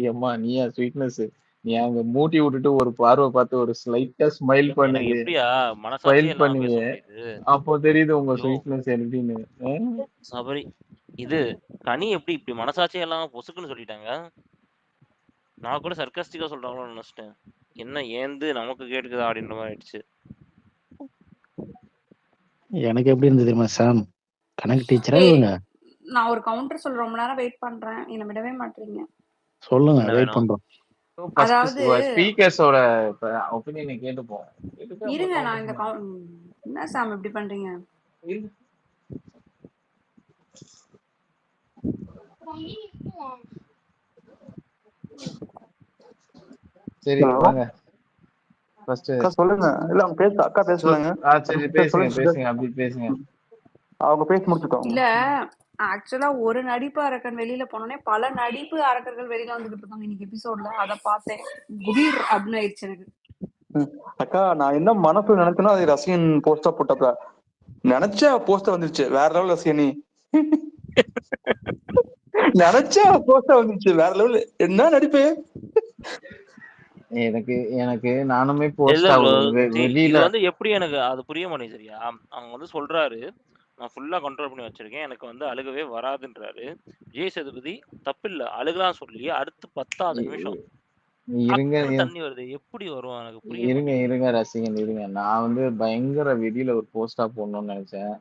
ஏம்மா நீயா ஸ்வீட்னஸ்? நீ அங்க மூட்டி விட்டுட்டு ஒரு பார்வை பார்த்து ஒரு ஸ்லைட்டா ஸ்மைல் எனக்கு பண்ணுவியே. எப்படியா ஸ்மைல் மனசாட்சியே இல்லாம பேச பண்ணுவியே. முடியுது? அப்போ தெரியுது உங்க ஐயோ! ஸ்வீட்னஸ் எப்படின்னு. சபரி. இது கனி எப்படி இப்படி மனசாட்சியே இல்லாம பொசுக்குன்னு சொல்லிட்டாங்க? நான் கூட சர்க்காஸ்டிக்கா சொல்றாங்களோன்னு நினைச்சிட்டேன். என்ன ஏந்து நமக்கு கேட்டுக்குதா அப்படின்ற மாதிரி ஆயிடுச்சு. எனக்கு எப்படி இருந்தது தெரியுமா சாம்? கணக்கு டீச்சரா ஏய் இவங்க? நான் ஒரு கவுண்டர் சொல்ல ரொம்ப நேரம் வெயிட் பண்றேன், என்ன விடவே மாட்டீங்க. சொல்லுங்க, என்ன வெயிட் வேணும்? பண்றோம். அதாவது ஸ்பீக்கர்ஸோட ஒப்பீனியனை கேட்டுப்போம். இருங்க, நான் இந்த என்ன சாம் இப்படி பண்றீங்க? சரி வாங்க. ஃபர்ஸ்ட் சொல்லுங்க. இல்ல அவங்க பேச அக்கா பேசுறாங்க. சரி பேசுங்க அப்படி பேசுங்க. அவங்க பேசி முடிச்சுட்டோம். இல்ல ஆக்சுவலா ஒரு நடிப்பு அரக்கன் வெளியில போனோடனே பல நடிப்பு அரக்கர்கள் வெளியில வந்துகிட்டு இருக்காங்க இன்னைக்கு எபிசோட்ல. அத பார்த்தேன், குபீர் அப்படின்னு ஆயிடுச்சு எனக்கு. அக்கா நான் என்ன மனசுல நினைச்சேன்னா அது ரசிகன் போஸ்டா போட்டப்ப நினைச்ச போஸ்டர் வந்துருச்சு. வேற லெவல் ரசிகனி. நினைச்ச போஸ்டர் வந்துருச்சு வேற லெவல். என்ன நடிப்பு! எனக்கு நானுமே இல்ல போஸ்டா bro. இது வெளியில வந்து எப்படி எனக்கு அது புரிய மாட்டேங்குது சரியா? அவங்க வந்து சொல்றாரு நான் ஃபுல்லா கண்ட்ரோல் பண்ணி வச்சிருக்கேன், எனக்கு வந்து அழுகவே வராதுன்றாரு. விஜய் சேதுபதி தப்பில்ல, அழுகலாம் சொல்லி அடுத்து 10வது நிமிஷம் இருங்க தண்ணி வருது. எப்படி வரும் எனக்கு புரிய இருங்க ரசிகன் இருங்க. நான் வந்து பயங்கர வெளியில ஒரு போஸ்டா போடணும்னு நினைச்சேன்.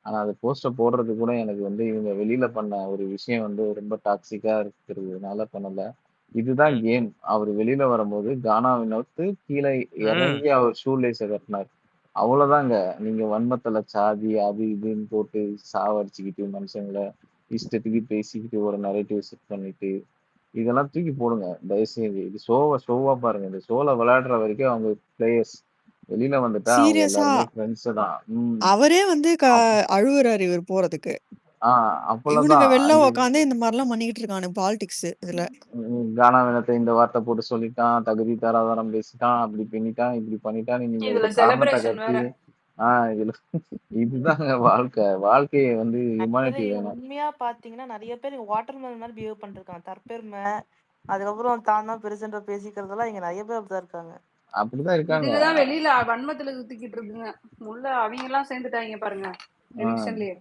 ஆனா அது போஸ்டர் போடுறது கூட எனக்கு வந்து இவங்க வெளியில பண்ண ஒரு விஷயம் வந்து ரொம்ப டாக்ஸிக்கா இருக்கிறதுனால பண்ணல. இதுதான் கேம். அவர் வெளியில வரும்போது கானா வினோத் கீழே இறங்கி அவர் ஷூ லேஸ கட்டினார். அவ்வளவுதாங்க. நீங்க வன்மத்துல சாதி அது இதுன்னு போட்டு சாவடிச்சுக்கிட்டு மனுஷங்களை இஷ்டத்துக்கு பேசிக்கிட்டு ஒரு நரேட்டிவ் செட் பண்ணிட்டு இதெல்லாம் தூக்கி போடுங்க தயவுசெய்து. இது ஷோவா பாருங்க. இந்த ஷோல விளையாடுற வரைக்கும் அவங்க பிளேயர்ஸ். வெளியில வந்துட்டா அவங்க சீரியஸா எல்லாருமே ஃப்ரெண்ட்ஸ் தான். அவரே வந்து அழுகுறாரு இவர் போறதுக்கு. இவனுங்க வெளில அவ்வளவுதான். உட்காந்து இந்த மாதிரிலாம் பண்ணிக்கிட்டு இருக்கானு பாலிடிக்ஸ். இதுல கானா வினத்தை இந்த வார்த்தை போட்டு சொல்லிட்டான், தகுதி தராதரம் பேசிட்டான், அப்படி பண்ணிட்டான், இப்படி பண்ணிட்டான். நீங்க இதுல ஒரு காரணத்தை celebration கட்டி வேற. இதுல இதுதாங்க வாழ்க்கை. வாழ்க்கையை வந்து ஹியூமானிட்டி வேணும். உண்மையா பாத்தீங்கன்னா நிறைய பேர் வாட்டர்மெலன் மாதிரி பிஹேவ் பண்ணிருக்காங்க. தற்பெருமை, அதுக்கப்புறம் தான் தான் பெருசுன்ற பேசிக்கிறதெல்லாம் இங்க நிறைய பேர் அப்படிதான் இருக்காங்க. அப்படிதான் இருக்காங்க. இதுலதான் வெளியில வன்மத்துல சுத்திக்கிட்டு இருக்குங்க. உள்ள அவங்க எல்லாம் சேர்ந்துட்டாங்க பாருங்க எலெக்ஷன்லயே.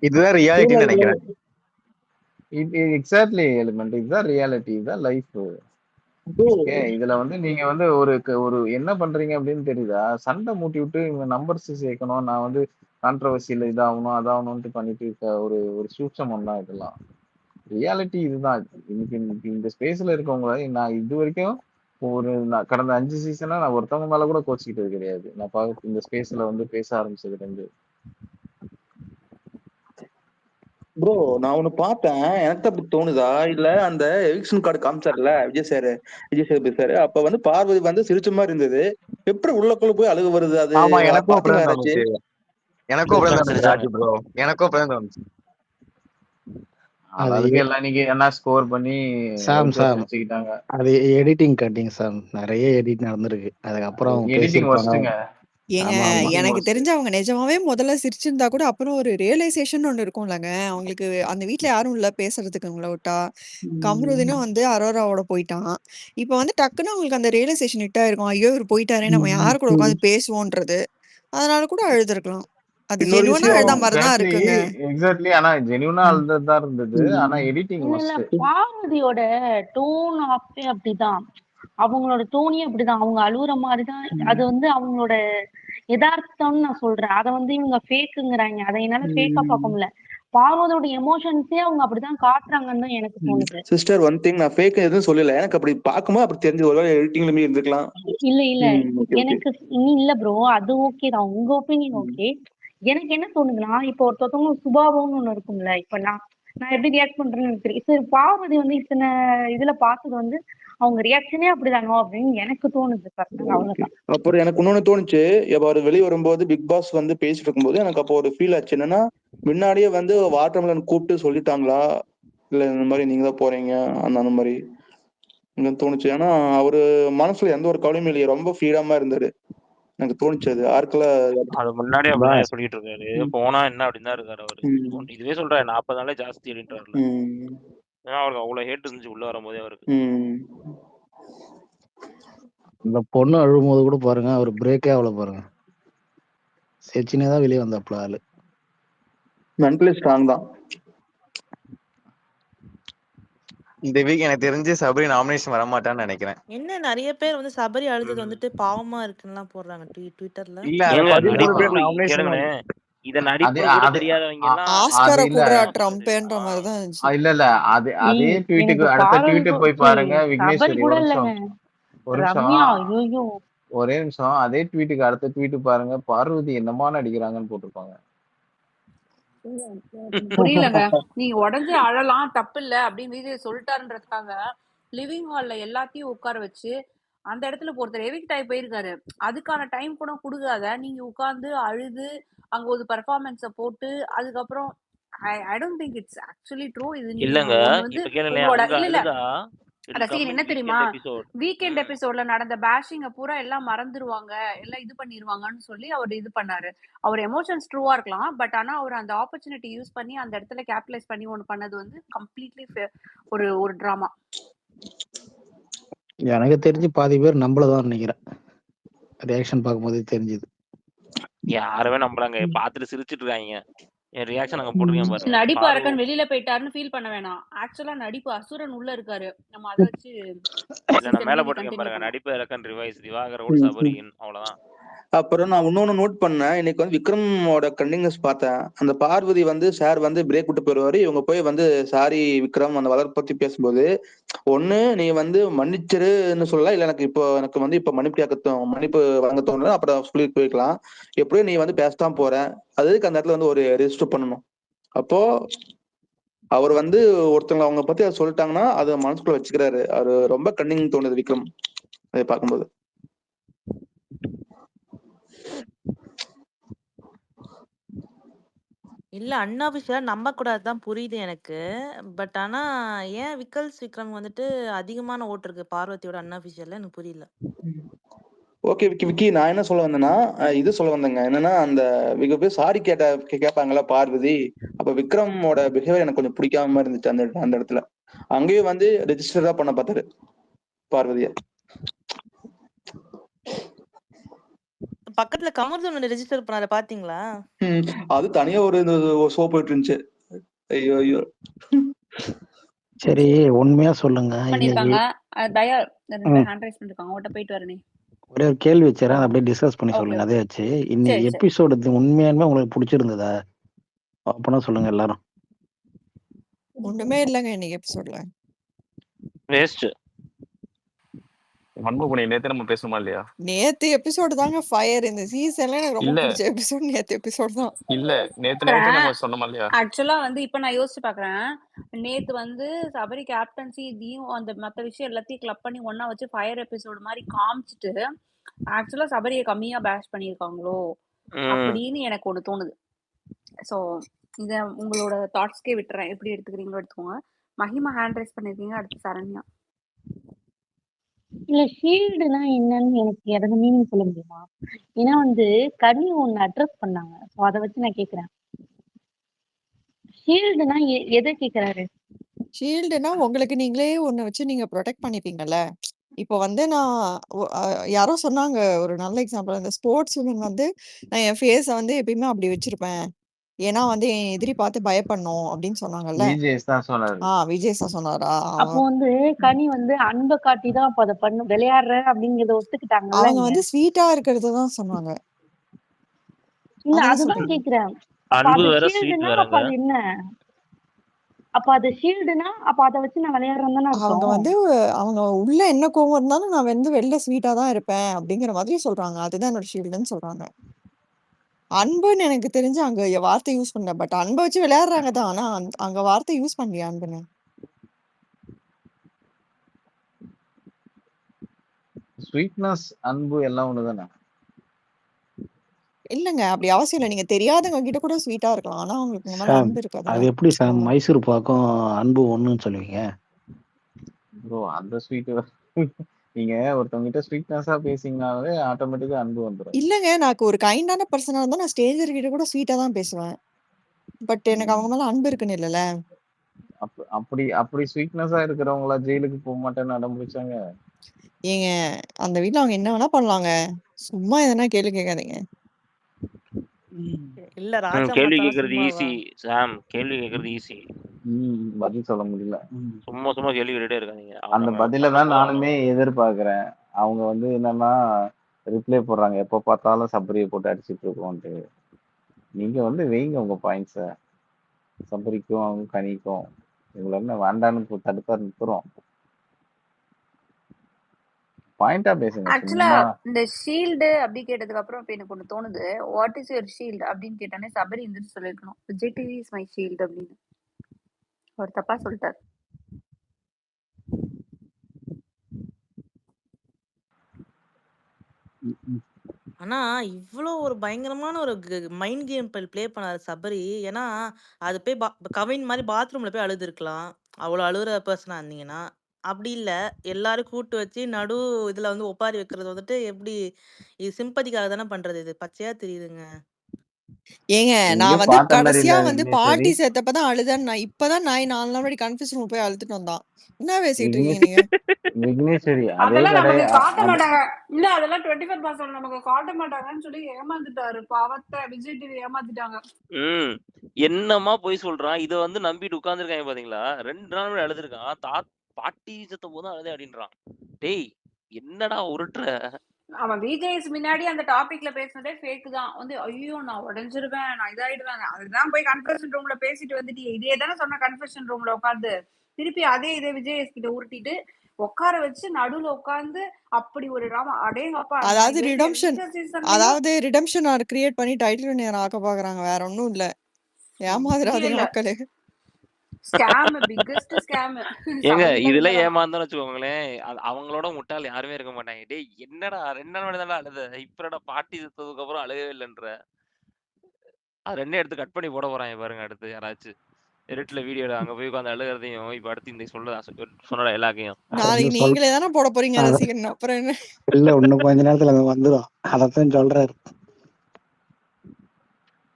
இதுதான் ரியாலிட்டின்னு நினைக்கிறேன். Exactly element. இதுதான் ரியாலிட்டி, இதுதான் லைஃப். இதுல வந்து நீங்க வந்து ஒரு என்ன பண்றீங்க அப்படின்னு தெரியுதா? சண்டை மூட்டி விட்டு இவங்க நம்பர்ஸ் சேர்க்கணும், நான் வந்து கான்ட்ரவர்சியில இதாகணும் அதாகணும்ட்டு பண்ணிட்டு இருக்க ஒரு ஒரு சூட்சமம் தான் இதெல்லாம். ரியாலிட்டி இதுதான். இன்னைக்கு இந்த ஸ்பேஸ்ல இருக்கவங்க நான் இது வரைக்கும் கடந்த 5 சீசனா நான் ஒருத்தவங்க மேல கூட கோச்சிக்கிட்டது கிடையாது. நான் இந்த ஸ்பேஸ்ல வந்து பேச ஆரம்பிச்சதுல இருந்து. ப்ரோ நான் ஒண்ணு பார்த்தேன், எனக்கு அப்படி தோணுதா இல்ல அந்த எவிக்ஷன் கார்டு காமிச்சார்ல விஜய் சேதுபதி சார், அப்ப வந்து பார்வதி வந்து சிரிச்ச மாதிரி இருந்தது. எப்படி உள்ளக்குள்ள போய் அழுக வருது? அது ஆமா, எனக்கும் பாத்தீங்களா அப்படிதான் யாராச்சும்? தோணுச்சு. எனக்கும் அப்படிதான் தோணுச்சு ராஜு ப்ரோ. எனக்கும் அப்படிதான் தோணுச்சு. அதுக்கு எல்லாம் நீங்க என்ன ஸ்கோர் பண்ணி வச்சுக்கிட்டாங்க. அது எடிட்டிங் கட்டிங் சார். நிறைய எடிட் நடந்திருக்கு. அதுக்கப்புறம் எடிட்டிங் வச்சுங்க. ஏங்க எனக்கு தெரிஞ்சு அவங்க நிஜமாவே முதல்ல சிரிச்சிருந்தா கூட அப்புறம் ஒரு ரியலைசேஷன் ஒண்ணு இருக்கும்லங்க அவங்களுக்கு. அந்த வீட்டுல யாரும் இல்ல பேசுறதுக்கு உங்களை விட்டா. கமருதீனும் வந்து அரோராவோட போயிட்டான். இப்ப வந்து டக்குன்னு அவங்களுக்கு அந்த ரியலைசேஷன் ஹிட் ஆயிருக்கும். ஐயோ இவர் போயிட்டாரே, நம்ம யாரு கூட உட்காந்து பேசுவோன்றது. அதனால கூட அழுதுருக்கலாம். அது ஜெனுவனா அழுத மாதிரிதான் இருக்குங்க. எக்ஸாக்ட்லி. ஆனா ஜெனுவனா அழுததான் இருந்தது. ஆனா எடிட்டிங் பார்வதியோட டோன் அப்பே அப்படிதான், அவங்களோட டோனியே அப்படிதான். அவங்க அழுகுற மாதிரிதான். அது வந்து அவங்களோட யதார்த்தம்னு நான் சொல்றேன். அதை வந்து இவங்க ஃபேக்குங்கிறாங்க. அதை என்னால ஃபேக்கா பார்க்க முடியல. பார்வதியோட எமோஷன்ஸே அவங்க அப்படிதான் காட்டுறாங்கன்னு தான் எனக்கு தோணுது. சிஸ்டர் ஒன் திங், நான் ஃபேக் எதுவும் சொல்லல. எனக்கு அப்படி பார்க்கும்போது அப்படி தெரிஞ்சது. ஒருவேளை எடிட்டிங்ல இருந்திருக்கலாம். இல்ல எனக்கு இல்ல ப்ரோ, அது ஓகே தான், உங்க ஒப்பீனியன் ஓகே. எனக்கு என்ன தோணுதுன்னா, இப்போ ஒருத்தவங்க சுபாவம்னு ஒண்ணு இருக்கும்ல. இப்ப நான் எப்படி ரியாக்ட் பண்றேன்னு எனக்கு தெரியும். சரி, பார்வதி வந்து இத்தனை இதுல பார்த்தது வந்து அவங்க ரியாக்ஷனே அப்படிதானோ அப்படின்னு எனக்கு தோணுது. அவ்வளவுதான். அப்புறம் எனக்கு இன்னொன்னு தோணுச்சு, இப்ப அவர் வெளியே வரும்போது பிக் பாஸ் வந்து பேசிட்டு இருக்கும்போது எனக்கு அப்போ ஒரு ஃபீல் ஆச்சு. என்னன்னா, முன்னாடியே வந்து வாட்டர்மெலன் கூப்பிட்டு சொல்லிட்டாங்களா, இல்ல இந்த மாதிரி நீங்க தான் போறீங்க அந்த மாதிரி தோணுச்சு. ஏன்னா அவரு மனசுல எந்த ஒரு கவலையும் இல்லையே, ரொம்ப ஃப்ரீடமா இருந்தாரு. எனக்கு தோணுச்சு அது ஆர்க்கல. அது முன்னாடி அப்படிதான் சொல்லிட்டு இருக்காரு. போனா என்ன அப்படின்னு தான் இருக்காரு அவரு. இதுவே சொல்றாரு 40 நாளே ஜாஸ்தி அப்படின்றாருல. ஏன்னா அவருக்கு அவ்வளவு ஹேட் இருந்துச்சு உள்ள வரும்போதே அவருக்கு. இந்த பொண்ணு அழும்போது கூட பாருங்க, அவர் பிரேக்கே ஆகல பாருங்க. செச்சினே தான் வெளியே வந்தாப்புல ஆளு. மென்டலி ஸ்ட்ராங் தான். இந்த வீக் எனக்கு தெரிஞ்சு சபரி நாமினேஷன் வரமாட்டான்னு நினைக்கிறேன். என்ன நிறைய பேர் வந்து சபரி அழுதது வந்துட்டு பாவமா இருக்குன்னு போடுறாங்க ட்விட்டர்ல. இல்ல அத ஏங்க 13 நடிப்பு பேர் நாமினேஷன் கேளுங்கண்ணே, இத அது நடிப்பு கூட அது தெரியாதவங்க அ- எல்லாம் அது ஆஸ்காரை இல்ல கூடுறா பண்ணது. ட்ரம்ப்ன்ற மாதிரி தான் இருந்துச்சு. இல்ல இல்ல அது அதே ஏய் ட்வீட்டுக்கு எனக்கு அடுத்த பார்வதி ட்வீட் போய் பாருங்க சபரி விக்னேஸ்வரி. கூட ஒரு இல்லைங்க, நிமிஷம் ஒரு நிமிஷம் ரம்யா. ஐயோ ஒரே நிமிஷம். அதே ட்வீட்டுக்கு அடுத்த ட்வீட் பாருங்க, பார்வதி என்னமா நடிக்கிறாங்கன்னு போட்டிருப்பாங்க. புரியலங்க. நீங்க உடஞ்சு அழலாம் தப்பு இல்ல அப்படின்னு விஜய் சொல்லிட்டாருன்றதுக்காக லிவிங் ஹால்ல எல்லாத்தையும் உட்கார வச்சு அந்த இடத்துல ஒருத்தர் எவிக்ட் ஆகி போயிருக்காரு. அதுக்கான டைம் கூட கொடுக்காத நீங்க உட்கார்ந்து அழுது அங்க ஒரு பெர்ஃபார்மன்ஸ போட்டு அதுக்கப்புறம் I don't think it's actually true. இது நீங்க இல்லங்க ஒண்ணு வந்து இப்ப கேளுங்க, உங்களோட அங்க இல்ல இல்ல அழுதா ரசிகன் என்ன தெரியுமா, எபிசோட் வீக்கெண்ட் எபிசோட்ல நடந்த பேஷிங்க பூரா எல்லாம் மறந்துருவாங்க, எல்லாம் இது பண்ணிருவாங்கன்னு சொல்லி அவர் இது பண்ணாரு. அவர் எமோஷன்ஸ் ட்ரூவா இருக்கலாம், பட் ஆனா அவர் அந்த ஆப்பர்ச்சுனிட்டி யூஸ் பண்ணி அந்த இடத்துல கேபிட்டலைஸ் பண்ணி ஒண்ணு பண்ணது வந்து கம்ப்ளீட்லி ஒரு ஒரு டிராமா. எனக்கு தெரிஞ்சு பாதி பேர் நம்மளதான் நினைக்கிறேன். ரியாக்ஷன் பார்க்கும்போதே தெரிஞ்சுது. யாருமே நம்பலாங்க, பாத்துட்டு சிரிச்சிட்டு இருக்காங்க. என் ரியாக்ஷன் அங்க போட்டிருக்கேன் பாருங்க. நடிப்பு அரக்கன் வெளியில போயிட்டாருன்னு ஃபீல் பண்ண வேணாம். ஆக்சுவலா நடிப்பு அசுரன் உள்ள இருக்காரு. நம்ம அதை வச்சு இல்ல நான் மேல போட்டிருக்கேன் கண்டினியூ பாருங்க, பண்ணலாம். நடிப்பு இலக்கன் ரிவைஸ் திவாகரோட சபரியின் அவ்வளவுதான். அப்புறம் நான் இன்னொன்னு நோட் பண்ணேன். இன்னைக்கு வந்து விக்ரமோட கண்டினியூஸ் பார்த்தேன். அந்த பார்வதி வந்து சார் வந்து பிரேக் விட்டு போயிருவாரு. இவங்க போய் வந்து சாரி விக்ரம் அந்த வளர்ப்பு பத்தி பேசும்போது, ஒண்ணு நீ வந்து மன்னிச்சிருன்னு சொல்லலாம், இல்ல எனக்கு வந்து இப்ப மன்னிப்பு வாங்க தோணல அப்புறம் சொல்லி போய்க்கலாம். எப்படியும் நீ வந்து பேசத்தான் போற, அதுக்கு அந்த இடத்துல வந்து ஒரு ரெஜிஸ்டர் பண்ணணும். அப்போ அவர் வந்து ஒருத்தவங்க அவங்க பத்தி அதை சொல்லிட்டாங்கன்னா அதை மனசுக்குள்ள வச்சுக்கிறாரு. அவரு ரொம்ப கன்னிங் தோணுது விக்ரம் அதை பார்க்கும்போது. இல்ல அன்அபிஷியலா நம்ப கூடாதுதான் புரியுது எனக்கு. பட் ஆனா ஏன் விக்ரம் வந்துட்டு அதிகமான ஓட்டு இருக்கு பார்வதியோட அன்அபிஷியல்ல எனக்கு புரியல. ஓகே விக்கி, நான் என்ன சொல்ல வந்தேன்னா இது சொல்ல வந்தேங்க. என்னன்னா அந்த போய் சாரி கேட்பாங்கல்ல பார்வதி, அப்ப விக்ரமோட பிஹேவியர் எனக்கு கொஞ்சம் பிடிக்காம இருந்துச்சு அந்த இடத்துல. அங்கேயும் வந்து ரெஜிஸ்டரா பண்ண பார்த்தாரு பார்வதிய. பக்கத்துல கமர்தன் ரெஜிஸ்டர் பண்ணாத பாத்தீங்களா? அது தனியா ஒரு ஷோ போயிட்டு இருந்துச்சு. ஐயோ ஐயோ. சரி உண்மையா சொல்லுங்க. பண்ணிருக்காங்க தயா ரெண்டு ஹேண்ட் ரைஸ் பண்ணிருக்காங்க, அவட்ட போயிட்டு வரனே. ஒரே ஒரு கேள்வி வச்சுறேன், அப்படியே டிஸ்கஸ் பண்ணி சொல்லுங்க. அதே வச்சு இன்னைக்கு எபிசோடு உண்மையாலுமே உங்களுக்கு பிடிச்சிருந்ததா? அப்பனா சொல்லுங்க எல்லாரும். ஒண்ணுமே இல்லங்க இன்னைக்கு எபிசோட்ல. வேஸ்ட். மண்புகுனி நேத்து நம்ம பேசுமா இல்லையா? நேத்து எபிசோடு தாங்க ஃபயர். இந்த சீசன்ல எனக்கு ரொம்ப பிடிச்ச எபிசோட் நேத்து எபிசோட் தான். இல்ல நேத்து நைட்டு நம்ம சொன்னோமா இல்லையா? ஆக்சுவலா வந்து இப்ப நான் யோசிச்சு பாக்குறேன், நேத்து வந்து சபரி கேப்டன்சி இதையும் அந்த மத்த விஷயம் எல்லாத்தையும் கிளப் பண்ணி ஒன்னா வச்சு ஃபயர் எபிசோடு மாதிரி காமிச்சிட்டு ஆக்சுவலா சபரியை கம்மியா பேஷ் பண்ணிருக்காங்களோ அப்படின்னு எனக்கு ஒண்ணு தோணுது. சோ இத உங்களோட தாட்ஸ்க்கே விட்டுறேன், எப்படி எடுத்துக்கிறீங்களோ எடுத்துக்கோங்க. மஹிமா ஹேண்ட் ரைஸ் பண்ணிருக்கீங்க, அடுத்து சரண்யா. இல்ல ஷீல்டுனா என்னன்னு எனக்கு மீனிங் சொல்ல முடியுமா? ஏன்னா வந்து கனி ஒண்ணு அட்ரஸ் பண்ணாங்க, சோ அதை வச்சு நான் கேக்குறேன். ஷீல்டுனா எதை கேக்குறாரு? ஷீல்டுனா உங்களுக்கு நீங்களே ஒண்ணு வச்சு நீங்க ப்ரொடெக்ட் பண்ணிப்பீங்கல்ல. இப்போ வந்து நான் யாரோ சொன்னாங்க ஒரு நல்ல எக்ஸாம்பிள், இந்த ஸ்போர்ட்ஸ் உமன் வந்து நான் என் ஃபேஸ வந்து எப்பயுமே அப்படி வச்சிருப்பேன், ஏன்னா வந்து என் எதிரி பார்த்து பயப்படணும் அப்படின்னு சொன்னாங்கல்ல. விஜய் தான் சொன்னாரு. விஜய் தான் சொன்னாரா? அப்போ வந்து கனி வந்து அன்பை காட்டி தான் அப்ப அதை பண்ண விளையாடுற அப்படிங்கறத ஒத்துக்கிட்டாங்கல்ல. அவங்க வந்து ஸ்வீட்டா இருக்கிறது தான் சொன்னாங்க. இல்ல அதுதான் கேக்குறேன். அன்பு வேற ஸ்வீட் வேறங்க. அப்ப அது என்ன? அப்ப அது ஷீல்டுனா அப்ப அதை வச்சு நான் விளையாடுறேன்னு அவங்க வந்து அவங்க உள்ள என்ன கோவம் இருந்தாலும் நான் வந்து வெளில ஸ்வீட்டா தான் இருப்பேன் அப்படிங்கிற மாதிரி சொல்றாங்க. அதுதான் என்னோட ஷீல்டுன்னு சொல்றாங்க. அன்புன்னு எனக்கு தெரிஞ்சு அங்க வார்த்தை யூஸ் பண்ணல, பட் அன்பை வச்சு விளையாடுறாங்க தான், ஆனா அங்க வார்த்தை யூஸ் பண்ணலையா அன்புன்னு? ஸ்வீட்னஸ் அன்பு எல்லாம் ஒண்ணுதானே? இல்லங்க அப்படி அவசியம் இல்லை. நீங்க தெரியாதவங்க கிட்ட கூட ஸ்வீட்டா இருக்கலாம், ஆனா உங்களுக்கு மேல அன்பு இருக்காது. அது எப்படி சார் மைசூர் பாக்கும் அன்பு ஒண்ணுன்னு சொல்லுவீங்க? ப்ரோ அந்த ஸ்வீட் நீங்க ஒருத்தவங்க கிட்ட ஸ்வீட்னஸா பேசிங்கனாலே ஆட்டோமேட்டிக்கா அன்பு வந்துடும். இல்லங்க நான் ஒரு கைண்டான பர்சனா இருந்தா நான் ஸ்ட்ரேஞ்சர் கிட்ட கூட ஸ்வீட்டா தான் பேசுவேன், பட் எனக்கு அவங்க மேல அன்பு இருக்குன்னு இல்லல. அப்படி அப்படி ஸ்வீட்னஸா இருக்கிறவங்களா ஜெயிலுக்கு போக மாட்டேன்னு அடம் பிடிச்சாங்க. ஏங்க அந்த வீட்ல அவங்க என்ன வேணா பண்ணலாங்க. சும்மா எதனா கேள்வி கேட்காதீங்க. இல்ல ராஜா கேள்வி மத்தான கேட்கறது சும்மாவா? ஈஸி சாம். கேள்வி கேட்கறது ஈஸி. பதில் சொல்ல முடியல. சும்மா சும்மா கேள்வி கேட்டுட்டே இருக்காதீங்க. அந்த பதில தான் நானுமே எதிர்பார்க்கிறேன். அவங்க வந்து என்னன்னா ரிப்ளை போடுறாங்க, எப்ப பார்த்தாலும் சபரியை போட்டு அடிச்சிட்டு இருக்கோன்ட்டு. நீங்க வந்து வைங்க உங்க பாயிண்ட்ஸ. சபரிக்கும் அவங்க கனிக்கும் இவங்களை என்ன வேண்டான்னு தடுத்தா நிற்கிறோம். பாயிண்டா பேசுங்க. ஆக்சுவலா சும்மா இந்த ஷீல்டு அப்படி கேட்டதுக்கு அப்புறம் இப்ப எனக்கு ஒண்ணு தோணுது. வாட் இஸ் யுவர் ஷீல்டு அப்படின்னு கேட்டானே சபரி இருந்துட்டு சொல்லிருக்கணும், Vijay TV is my shield அப்படின்னு. அவர் தப்பா சொல்லிட்டார். ஆனா இவ்ளோ ஒரு பயங்கரமான ஒரு மைண்ட் கேம் ப்ளே பண்ணாரு சபரி. ஏன்னா அது போய் கவின் மாதிரி பாத்ரூம்ல போய் அழுதுருக்கலாம். அவ்வளவு அழுகுற பர்சனா இருந்தீங்கன்னா. அப்படி இல்ல எல்லாரும் கூட்டு வச்சு நடு இதுல வந்து ஒப்பாரி வைக்கிறது வந்துட்டு எப்படி இது சிம்பதிக்காக தானே பண்றது? இது பச்சையா தெரியுதுங்க. ஏங்க நான் எங்கேயும் வந்து பார்த்த மாதிரி கடைசியா இல்ல வந்து விக்னேஸ்வரி. பாட்டி சேர்த்தப்பதான் அழுதேன். நான் இப்பதான் 4 நாள் முன்னாடி கன்ஃபியூஷன் ரூம் போய் அழுதுட்டு வந்தான். என்ன பேசிட்டு இருக்கீங்க நீங்க? விக்னேஸ்வரி அதே அதெல்லாம் கடை நமக்கு காட்ட மாட்டாங்க. இல்ல அதெல்லாம் 24/7 நமக்கு காட்ட மாட்டாங்கன்னு சொல்லி ஏமாந்துட்டாரு. பாவத்தை விஜய் டிவி ஏமாத்திட்டாங்க. என்னமா போய் சொல்றான். இத வந்து நம்பிட்டு உட்கார்ந்துருக்காங்க பாத்தீங்களா? 2 நாள் முன்னாடி அழுதுருக்கான். பாட்டி செத்த போதும் அழுதே அப்படின்றான். டேய் என்னடா உருட்டுற? அவன் விஜேஎஸ் முன்னாடி அந்த டாபிக்ல பேசுனதே ஃபேக் தான். வந்து ஐயோ நான் உடஞ்சிருவேன், நான் இதாயிடுவேன், அதுதான் போய் கன்ஃபெஷன் ரூம்ல பேசிட்டு வந்துட்டு இதே தானே சொன்ன. கன்ஃபெஷன் ரூம்ல உட்காந்து திருப்பி இதே விஜேஎஸ் கிட்ட உருட்டிட்டு உட்கார வச்சு நடுவுல உட்கார்ந்து அப்படி ஒரு ராமா அடேங்கப்பா. அதாவது ரிடம்ஷன் கிரியேட் பண்ணி டைட்டில் நேரம் ஆக்க பாக்குறாங்க. வேற ஒண்ணும் இல்ல. ஏமாந்துடாதீங்க மக்களே. Scam, biggest scam. ஏங்க இதுல ஏமாந்தோன்னு வச்சுக்கோங்களேன், அவங்களோட முட்டாள் யாருமே இருக்க மாட்டாங்க. டேய் என்னடா 2 நாள் முன்னாடி தானே அழுத, இப்படா பாட்டி செத்ததுக்கு அப்புறம் அழுகவே இல்லைன்ற. அது 2 எடுத்து கட் பண்ணி போட போறாங்க பாருங்க. அடுத்து யாராச்சும் இருட்டுல வீடியோ அங்க போய் உட்காந்து அழுகிறதையும் இப்ப அடுத்து இந்த சொன்னோட எல்லாக்கையும் நாளைக்கு நீங்களே தானே போட போறீங்க ரசிகன். அப்புறம் என்ன? இல்ல இன்னும் கொஞ்ச நேரத்துல வந்துடும். அதத்தான் சொல்றாரு.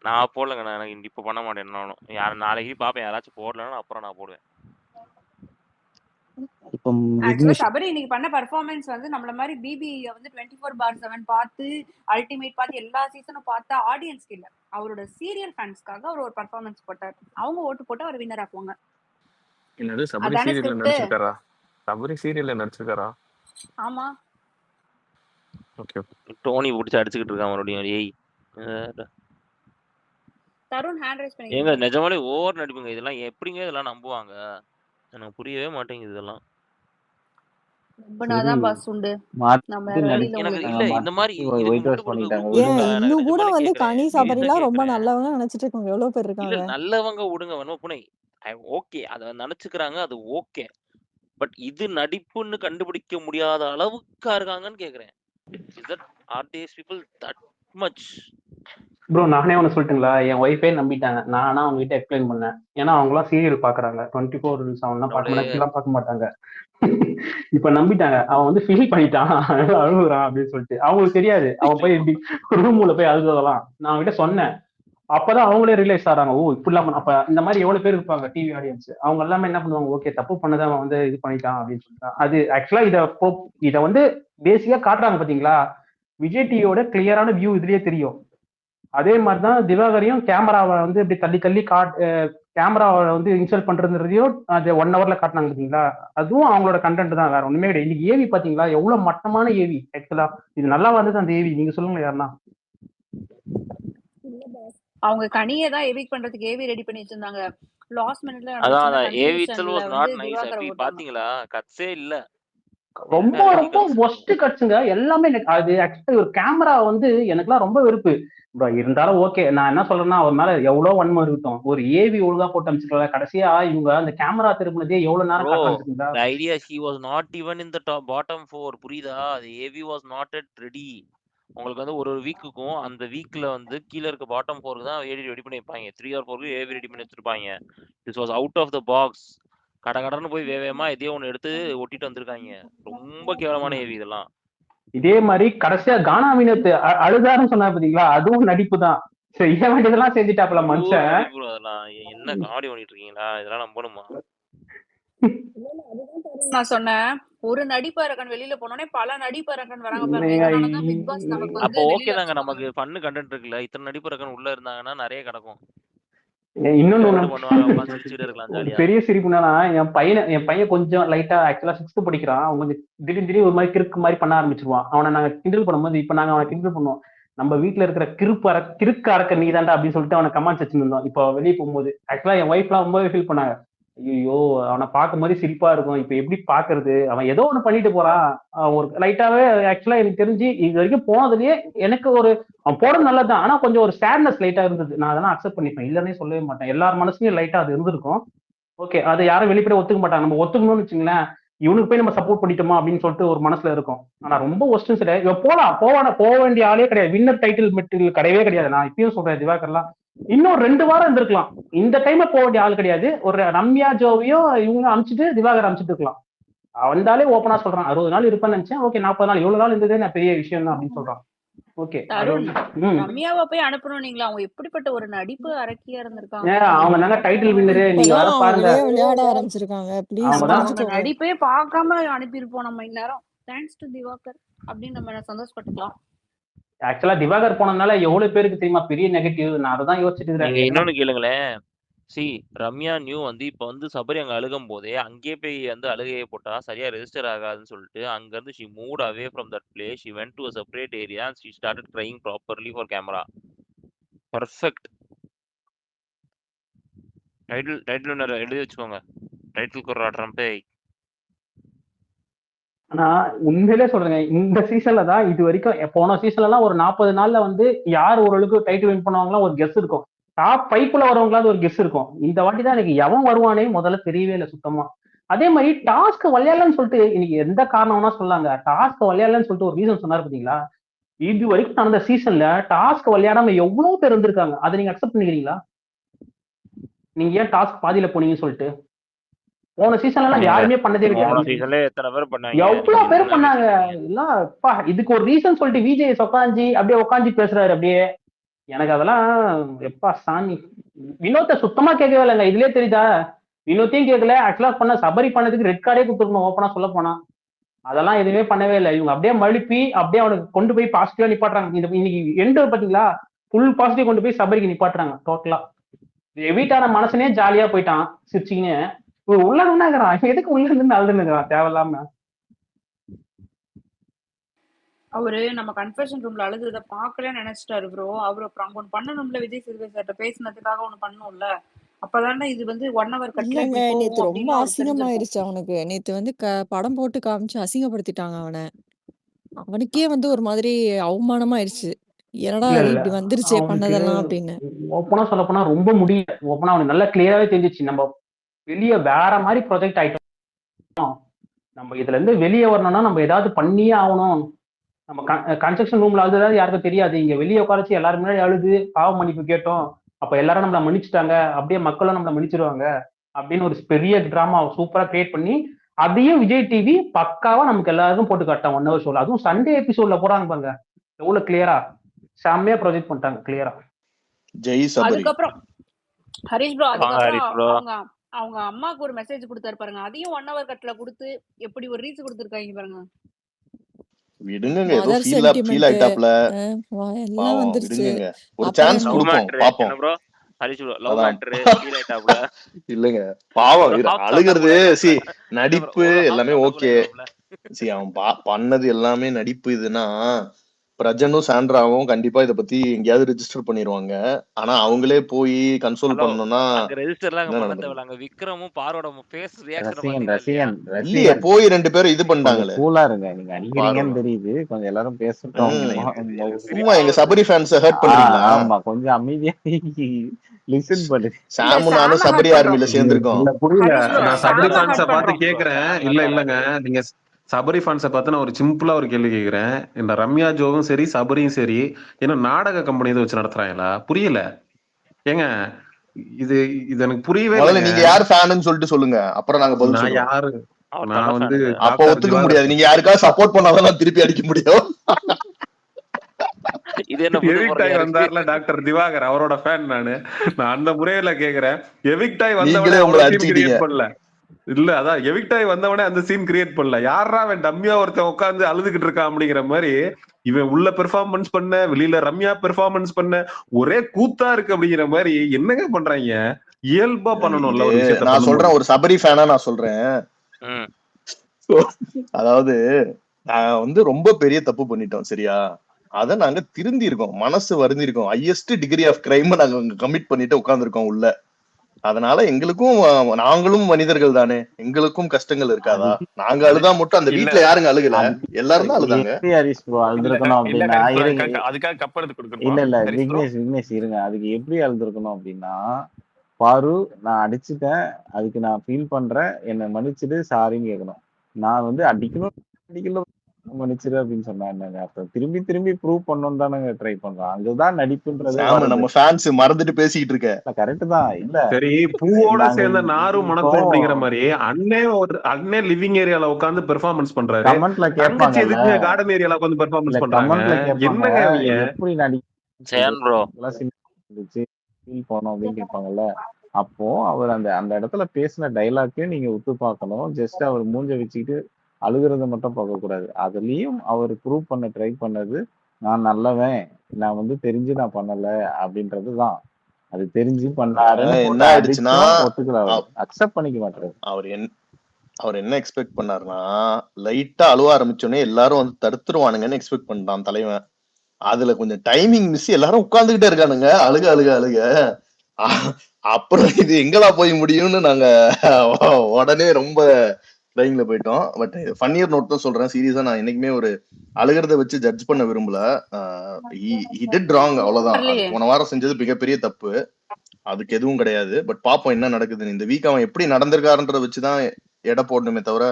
நான் போடலங்க. நான் எனக்கு இப்ப பண்ண மாட்டேன். நானும் யாரும் நாளைக்கு பாப்பேன். யாராச்சும் போடலன்னா அப்புறம் நான் போடுவேன். ஆக்சுவலா சபரி இன்னைக்கு பண்ண பெர்ஃபார்மன்ஸ் வந்து நம்மள மாதிரி பிபி வந்து 24/7 பார்த்து அல்டிமேட் பார்த்து எல்லா சீசனும் பார்த்தா ஆடியன்ஸ்க்கு இல்ல, அவரோட சீரியல் ஃபேன்ஸ்க்காக அவர் ஒரு பெர்ஃபார்மன்ஸ் போட்டார். அவங்க ஓட்டு போட்டு அவர் வின்னர் ஆக்குவாங்க. என்னது சபரி சீரியல்ல நடிச்சிருக்காரா? சபரி சீரியல்ல நடிச்சிருக்காரா? ஆமா. ஓகே. டோனி புடிச்சு அடிச்சிட்டு இருக்கான் மறுபடியும். ஏய் தருண் ஹேண்ட் ரைஸ் பண்ணி. ஏங்க நிஜமாலே ஓவர் நடிப்புங்க. இதெல்லாம் எப்படிங்க இதெல்லாம் நம்புவாங்க? எனக்கு புரியவே மாட்டேங்குது இதெல்லாம். இன்னும் கூட வந்து கனி சபரிலாம் ரொம்ப நல்லவங்க நினைச்சிட்டு இருக்கோம். எவ்வளவு பேர் இருக்காங்க. நல்லவங்க விடுங்க வேணும் புனை. ஓகே அத நினைச்சுக்கிறாங்க, அது ஓகே. பட் இது நடிப்புன்னு கண்டுபிடிக்க முடியாத அளவுக்கு இருக்காங்கன்னு கேக்குறேன். Is that are these people that much? Bro நானே ஒன்று சொல்லட்டுங்களா? என் ஒய்ஃபே நம்பிட்டாங்க. நானா அவங்க கிட்ட எக்ஸ்பிளைன் பண்ணேன். ஏன்னா அவங்களாம் சீரியல் பாக்குறாங்க. 24/7 பார்க்க பார்க்க மாட்டாங்க. இப்ப நம்பிட்டாங்க. அவன் வந்து ஃபீல் பண்ணிட்டான், அழுகுறான் அப்படின்னு சொல்லிட்டு. அவங்களுக்கு தெரியாது அவன் போய் இப்படி ரூம்ல போய் அழுகுறதெல்லாம். நான் அவங்ககிட்ட சொன்னேன். அப்பதான் அவங்களே ரியலைஸ் ஆறாங்க. ஓ இப்படிலாம் அப்ப இந்த மாதிரி எவ்வளவு பேர் இருப்பாங்க டிவி ஆடியன்ஸ். அவங்க எல்லாமே என்ன பண்ணுவாங்க, ஓகே தப்பு பண்ணதான் அவன் வந்து இது பண்ணிட்டான் அப்படின்னு சொல்லிட்டான். அது ஆக்சுவலா இதை வந்து பேசிக்கா காட்டுறாங்க பாத்தீங்களா. விஜய் டிவியோட கிளியரான வியூ இதுலயே தெரியும். அதே மாதிரிதான் திவாகரையும் கேமராவை வந்து இப்படி தள்ளி கேமராவை வந்து இன்ஸ்டால் பண்றதுன்றதையும் அது 1 hourல காட்டினாங்க பாத்தீங்களா. அதுவும் அவங்களோட கண்டென்ட் தான், வேற ஒண்ணுமே கிடையாது. இன்னைக்கு ஏவி பாத்தீங்களா எவ்வளவு மட்டமான ஏவி. ஆக்சுவலா இது நல்லா வந்தது அந்த ஏவி. நீங்க சொல்லுங்க யாருன்னா. அவங்க கனியை தான் எவிக் பண்றதுக்கு ஏவி ரெடி பண்ணி வச்சிருந்தாங்க. லாஸ்ட் மினிட்ல அதான் AV itself was not nice. அப்படி பாத்தீங்களா கட்ஸே இல்ல. ரொம்ப ரொம்ப ஒஸ்ட் கட்ஸுங்க எல்லாமே. அது ஆக்சுவலி ஒரு கேமரா வந்து எனக்குலாம் ரொம்ப வெறுப்பு இருந்தாலும் ஓகே. நான் என்ன சொல்றேன்னா அவர் மேல எவ்வளவு வன்மை இருக்கட்டும், ஒரு ஏவி ஒழுங்கா போட்டு அமைச்சிருக்கல. கடைசியா இவங்க அந்த கேமரா திரும்பினதே எவ்வளவு நேரம் காட்டுறாங்க. The idea he was not even in the bottom 4. புரியுதா? the AV was not yet ready. உங்களுக்கு வந்து ஒரு வீக்குக்கும் அந்த வீக்ல வந்து கீழ இருக்க பாட்டம் 4க்கு தான் ஏவி ரெடி பண்ணி வைப்பாங்க. 3 or 4க்கு ஏவி ரெடி பண்ணி வச்சிருப்பாங்க. this was out of the box. கடகடன்னு போய் வேவேமா எதையோ ஒன்று எடுத்து ஒட்டிட்டு வந்திருக்காங்க. ரொம்ப கேவலமான ஏவி இதெல்லாம். இதே மாதிரி கடைசியா கானா வினோத் அழுதாருன்னு சொன்னா பாத்தீங்களா, அதுவும் நடிப்பு தான். செய்ய வேண்டியதெல்லாம் செஞ்சுட்டாப்ல மனுஷன். அதெல்லாம் என்ன காமெடி பண்ணிட்டு இருக்கீங்களா? இதெல்லாம் நம்பணுமா? நான் சொன்னேன் ஒரு நடிப்பரக்கன் வெளியில போனோடனே பல நடிப்பரக்கன் வராங்க பாருங்க. இதனாலதான் பிக் பாஸ் நமக்கு அப்போ வந்து ஓகே வெளியில தாங்க. நமக்கு வச்சுக்கோங்க. ஃபன்னு கண்டென்ட் இருக்குல்ல. இத்தனை நடிப்பரக்கன் உள்ள இருந்தாங்கன்னா நிறைய கிடக்கும். இன்னொன்னு பண்ணுவாங்க, உட்காந்து சிரிச்சுட்டு இருக்கலாம் ஒரு ஜாலியா. பெரிய சிரிப்புனா, என் பையன் கொஞ்சம் லைட்டா ஆக்சுவலா 6th படிக்கிறான். அவன் கொஞ்சம் திடீர்னு ஒரு மாதிரி கிறுக்கு மாதிரி பண்ண ஆரம்பிச்சிருவான். அவனை நாங்க கிண்டல் பண்ணும்போது இப்ப நாங்க அவனை கிண்டல் பண்ணுவோம். நம்ம வீட்டுல இருக்கிற கிறுக்கு அரக்க நீ தாண்டா அப்படின்னு சொல்லிட்டு அவனை கமெண்ட்ஸ் வச்சிருந்தோம். இப்போ வெளியே போகும்போது ஆக்சுவலா என் ஒய்ஃப்லாம் ரொம்பவே ஃபீல் பண்ணாங்க. ஐயோ அவனை பார்க்கும் போது சிரிப்பா இருக்கும். இப்ப எப்படி பாக்குறது, அவன் ஏதோ ஒண்ணு பண்ணிட்டு போறான். ஒரு லைட்டாவே ஆக்சுவலா எனக்கு தெரிஞ்சு இது வரைக்கும் போனதுலயே எனக்கு ஒரு அவன் போறது நல்லதுதான். ஆனா கொஞ்சம் ஒரு சேட்னஸ் லைட்டா இருந்தது. நான் அதெல்லாம் அக்செப்ட் பண்ணிப்பேன், இல்லன்னே சொல்லவே மாட்டேன். எல்லார் மனசுலயும் லைட்டா அது இருந்திருக்கும். ஓகே, அதை யாரும் வெளிப்படையா ஒத்துக்க மாட்டாங்க. நம்ம ஒத்துக்கணும்னு வச்சுங்களேன், இவனுக்கு போய் நம்ம சப்போர்ட் பண்ணிட்டோமா அப்படின்னு சொல்லிட்டு ஒரு மனசுல இருக்கும். ஆனா ரொம்ப ஒஸ்டும் சரி, இவன் போக வேண்டிய ஆளே கிடையாது. வின்னர் டைட்டில் மெட்டீரியல் கிடையவே கிடையாது. நான் இப்பயும் சொல்றேன், திவாகர்லாம் இன்னும் 2 வாரம் இருந்திருக்கலாம். இந்த டைம்ல போக வேண்டிய ஆள் கிடையாது. ஒரு ரம்யா ஜோவையும் இவங்க அனுப்பிச்சிட்டு திவாகர் அனுப்பிச்சிட்டு இருக்கலாம். வந்தாலே ஓப்பனா சொல்றான் 60 நாள் இருப்பேன்னு நினைச்சேன். ஓகே 40 நாள் இவ்வளவு நாள் இருந்ததே நான் பெரிய விஷயம் தான் அப்படின்னு சொல்றான். ஓகே, தருண் ரம்யாவை போய் அனுப்பணும். நீங்களா அவங்க எப்படிப்பட்ட ஒரு நடிப்பு அரக்கியா இருந்திருக்காங்க. அவங்க நாங்க டைட்டில் வின்னரு. நீங்க வர பாருங்க, விளையாட ஆரம்பிச்சிருக்காங்க. அவங்க நடிப்பே பார்க்காம அனுப்பியிருப்போம் நம்ம இந்நேரம். தேங்க்ஸ் டு திவாகர் அப்படின்னு நம்ம சந்தோஷப்பட்டுக்கலாம். ஆக்சுவலா திவாகர் போனதுனால எவ்வளவு பேருக்கு தெரியுமா பெரிய நெகட்டிவ். நான் அதான் யோசிச்சுட்டு இருக்கேன். இன்னொன்னு கேளுங்களேன். ரம்யா நியூ வந்து இப்ப வந்து சபரி அங்க அழுகும் போதே அங்கேயே போய் வந்து அழுகையை போட்டா சரியா ரெஜிஸ்டர் ஆகாதுன்னு சொல்லிட்டு அங்க இருந்து she moved away from that place. She went to a separate area and she started crying properly for camera. Perfect. Title எழுதி வச்சுக்கோங்க. டைட்டில் குர்ரா ட்ரம்பே. ஆனா உண்மையிலே சொல்றேங்க, இந்த சீசன்ல தான் இது வரைக்கும் போன சீசன்ல எல்லாம் ஒரு 40 நாள்ல வந்து யார் ஓரளவுக்கு டைட்டில் வின் பண்ணுவாங்களா ஒரு கெஸ் இருக்கும். டாப் 5க்குள்ள வரவங்களாவது ஒரு கெஸ் இருக்கும். இந்த வாட்டி தான் எனக்கு எவன் வருவானே முதல்ல தெரியவே இல்லை சுத்தமா. அதே மாதிரி டாஸ்க் விளையாடலன்னு சொல்லிட்டு இன்னைக்கு எந்த காரணம்னா சொல்லாங்க, டாஸ்க் விளையாடலன்னு சொல்லிட்டு ஒரு ரீசன் சொன்னாரு பாத்தீங்களா. இது வரைக்கும் நடந்த சீசன்ல டாஸ்க் விளையாடாம எவ்வளவு பேர் இருந்திருக்காங்க. அதை நீங்க அக்செப்ட் பண்ணிக்கிறீங்களா? நீங்க ஏன் டாஸ்க் பாதியில போனீங்கன்னு சொல்லிட்டு போன சீசன்ல எல்லாம் யாருமே பண்ணதே கிடையாது. எவ்வளவு பேர் பண்ணாங்க எல்லாம். இதுக்கு ஒரு ரீசன் சொல்லிட்டு விஜய் உட்காந்து பேசுறாரு அப்படியே. எனக்கு அதெல்லாம் எப்பா சாமி. வினோத்தை சுத்தமா கேட்கவே இல்லைங்க. இதுலயே தெரியுதா, வினோத்தையும் கேட்கல. ஆக்சுவலா பண்ண சபரி பண்ணதுக்கு ரெட் கார்டே கொடுத்துருக்கணும் ஓப்பனா சொல்ல போனா. அதெல்லாம் எதுவுமே பண்ணவே இல்லை. இவங்க அப்படியே மழுப்பி அப்படியே அவனுக்கு கொண்டு போய் பாசிட்டிவா நிப்பாட்டுறாங்க. இன்னைக்கு எண்டு பாத்தீங்களா, ஃபுல் பாசிட்டிவ் கொண்டு போய் சபரிக்கு நிப்பாட்டுறாங்க டோட்டலா. வீட்டான மனசனே ஜாலியா போயிட்டான் சிரிச்சிங்கன்னு. உள்ளதுன்னா எதுக்கு உள்ள இருந்து அழுதுன்னுக்கிறான் தேவையில்லாம. அவரு நம்ம கன்ஃபெஷன் ரூம்ல அழுதுறத பாக்கல நினைச்சிட்டாரு ப்ரோ. அவரு அப்புறம் அங்க ஒண்ணு பண்ணணும்ல, விஜய் சேதுபதி சார்ட்ட பேசினதுக்காக ஒண்ணு பண்ணணும்ல. அப்பதானே இது வந்து 1 hour கட்ல நேத்து ரொம்ப அசிங்கமாயிருச்சு அவனுக்கு. நேத்து வந்து படம் போட்டு காமிச்சு அசிங்கப்படுத்திட்டாங்க அவனை. அவனுக்கே வந்து ஒரு மாதிரி அவமானமா ஆயிடுச்சு. என்னடா இப்படி வந்துருச்சே பண்ணதெல்லாம் அப்படின்னு. ஓப்பனா சொல்ல போனா ரொம்ப முடியல. ஓப்பனா அவனுக்கு நல்லா கிளியராவே தெரிஞ்சிச்சு, நம்ம வெளியே வேற மாதிரி ப்ரொஜெக்ட் ஆயிட்டோம். நம்ம இதுல இருந்து வெளியே வரணும்னா நம்ம ஏதாவது பண்ணியே ஆகணும். நம்ம கன்ஸ்ட்ரக்ஷன் ரூம்ல அழுதுதான் யாருக்கும் தெரியாது. இங்க வெளியே உட்காரச்சு எல்லாரும் முன்னாடி அழுது பாவ மன்னிப்பு கேட்டோம். அப்ப எல்லாரும் நம்மள மன்னிச்சுட்டாங்க, அப்படியே மக்களும் நம்மள மன்னிச்சிருவாங்க அப்படின்னு ஒரு பெரிய டிராமா சூப்பரா கிரியேட் பண்ணி அதையும் விஜய் டிவி பக்காவா நமக்கு எல்லாருக்கும் போட்டு காட்டான் 1 hour ஷோல. அதுவும் சண்டே எபிசோட்ல போறாங்க பாருங்க, எவ்வளவு கிளியரா செம்மையா ப்ரொஜெக்ட் பண்ணிட்டாங்க கிளியரா. அதுக்கப்புறம் ஹரிஷ் ப்ரோ அதுக்கப்புறம் அவங்க அம்மாக்கு ஒரு மெசேஜ் கொடுத்தாரு பாருங்க. அதையும் 1 hour கட்ல கொடுத்து எப்படி ஒரு ரீச் கொடுத்துருக்காங்க பாருங்க. விடுங்க, ஏதோ ஃபீல் ஆயிட்டாப்ல. எல்லாம் வந்துருச்சு. ஒரு சான்ஸ் கொடுப்போம் பாப்போம். இல்லங்க பாவம் அழுகிறது. நடிப்பு எல்லாமே ஓகே. அவன் பண்ணது எல்லாமே நடிப்பு. இதுனா பிரஜனும் சாண்ட்ராவும் கண்டிப்பா இத பத்தி எங்கயாவது ரெஜிஸ்டர் பண்ணிடுவாங்க. ஆனா அவங்களே போய் கன்சோல் பண்ணனும்னா விக்ரமும் பார்வோட ஃபேஸ் ரியாக்ஷன் இல்லையே. போய் 2 பேரும் இது பண்ணாங்களே. கூலா இருங்க, நீங்க அடிக்கிறீங்கன்னு தெரியுது. கொஞ்சம் எல்லாரும் பேசட்டும். சும்மா எங்க சபரி ஃபேன்ஸ் ஹர்ட் பண்றீங்களா? ஆமா, கொஞ்சம் அமைதியா லிசன் பண்ணு. சாமு நானும் சபரி ஆர்மில சேர்ந்திருக்கோம். புரியல, நான் சபரி ஃபேன்ஸை பார்த்து கேக்குறேன். இல்லங்க, நீங்க சபரி ஃபேன்ஸை பார்த்து நான் ஒரு சிம்பிளா ஒரு கேள்வி கேட்கிறேன். இந்த ரம்யா ஜோவும் சரி சபரியும் சரி என்ன நாடக கம்பெனி இதை வச்சு நடத்துறாங்களா? புரியல ஏங்க. இது எனக்கு புரியவே இல்லை. நீங்க யார் ஃபேன்னு சொல்லிட்டு சொல்லுங்க, அப்புறம் நாங்க பதில் சொல்றோம். யாரு நான் வந்து அப்ப ஒத்துக்க முடியாது. நீங்க யாருக்காவது சப்போர்ட் பண்ணாதான் திருப்பி அடிக்க முடியும். எவிக்டாய் வந்தார்ல டாக்டர் திவாகர், அவரோட ஃபேன் நானு. நான் அந்த முறையில கேக்குறேன். எவிக்டாய் வந்தவங்களே உங்களை அடிச்சுக்கிட்டீங்க. இல்ல அதான் எவிக்ட் ஆகி வந்தவனே அந்த சீன் கிரியேட் பண்ணல. யாரா அவன் டம்மியா ஒருத்தன் உட்காந்து அழுதுகிட்டு இருக்கான் அப்படிங்கிற மாதிரி இவன் உள்ள பெர்ஃபார்மன்ஸ் பண்ண, வெளியில ரம்யா பெர்ஃபார்மன்ஸ் பண்ண, ஒரே கூத்தா இருக்கு அப்படிங்கிற மாதிரி என்னங்க பண்றாங்க? இயல்பா பண்ணணும்ல ஒரு விஷயத்த. நான் சொல்றேன், ஒரு சபரி ஃபேனா நான் சொல்றேன். அதாவது நான் வந்து ரொம்ப பெரிய தப்பு பண்ணிட்டோம் சரியா, அத நாங்க திருந்தி இருக்கோம், மனசு வருந்தி இருக்கோம், ஹையஸ்ட் டிகிரி ஆஃப் கிரைம் நாங்க கமிட் பண்ணிட்டு உட்கார்ந்துருக்கோம் உள்ள. அதனால எங்களுக்கும் நாங்களும் மனிதர்கள் தானே, எங்களுக்கும் கஷ்டங்கள் இருக்காதா? நாங்க அழுதா மட்டும் அந்த வீட்டுல யாருங்க அழுகல? எல்லாரும் தான் அழுதாங்க. அழுதுருக்கணும் அப்படின்னா அதுக்காக கப் எடுத்து கொடுக்கணும். இல்ல விக்னேஷ் இருங்க. அதுக்கு எப்படி அழுதுருக்கணும் அப்படின்னா, பாரு நான் அடிச்சுட்டேன், அதுக்கு நான் ஃபீல் பண்றேன், என்னை மன்னிச்சுட்டு சாரின்னு கேட்கணும். நான் வந்து அடிக்கணும் மன்னிச்சிரு அப்படின்னு சொன்னா என்னங்க அர்த்தம்? திரும்பி திரும்பி ப்ரூவ் பண்ணணும் தானங்க ட்ரை பண்றான். அங்கதான் நடிப்புன்றது. நம்ம ஃபேன்ஸ் மறந்துட்டு பேசிக்கிட்டு இருக்க. கரெக்ட் தான். இல்ல சரி, பூவோட சேர்ந்த நாரும் மணக்கும் அப்படிங்கிற மாதிரி அண்ணே லிவிங் ஏரியால உட்கார்ந்து பெர்ஃபார்மன்ஸ் பண்றாரு. கமெண்ட்ல கேட்பாங்க, கார்டன் ஏரியால உட்கார்ந்து பெர்ஃபார்மன்ஸ் பண்றாங்க. என்னங்க எப்படி ஃபீல் பண்ணோம் அப்படின்னு கேட்பாங்கல்ல. அப்போ அவர் அந்த இடத்துல பேசின டைலாக்கே நீங்க உத்து பார்க்கணும். ஜஸ்ட் அவர் மூஞ்ச வச்சுக்கிட்டு அழுகுறத மட்டும் பார்க்க கூடாது. அதுலயும் அவர் ப்ரூவ் பண்ண ட்ரை பண்ணது, நான் நல்லவன், நான் வந்து தெரிஞ்சு நான் பண்ணல அப்படின்றதுதான். அது தெரிஞ்சு பண்ணாரு. என்ன ஆயிடுச்சுன்னா ஒத்துக்கல, அக்செப்ட் பண்ணிக்க மாட்டாரு. அவர் என்ன எக்ஸ்பெக்ட் பண்ணாருன்னா, லைட்டா அழுவ ஆரம்பிச்சோடனே எல்லாரும் வந்து தடுத்துருவானுங்கன்னு எக்ஸ்பெக்ட் பண்ணிட்டான் தலைவன். அதுல கொஞ்சம் டைமிங் மிஸ், எல்லாரும் உட்கார்ந்துகிட்டே இருக்கானுங்க அழுக. அப்புறம் இது எங்களா போய் முடியும்னு நாங்க உடனே ரொம்ப ட்ரைங்ல போயிட்டோம். பட் ஃபன்னியர் நோட் தான் சொல்றேன், சீரியஸா நான் என்னைக்குமே ஒரு அழுகிறத வச்சு ஜட்ஜ் பண்ண விரும்பல. he did wrong, அவ்வளவுதான். அது போன வாரம் செஞ்சது மிகப்பெரிய தப்பு, அதுக்கு எதுவும் கிடையாது. பட் பாப்போம் என்ன நடக்குதுன்னு. இந்த வீக் அவன் எப்படி நடந்திருக்காருன்றத வச்சுதான் எடை போடணுமே தவிர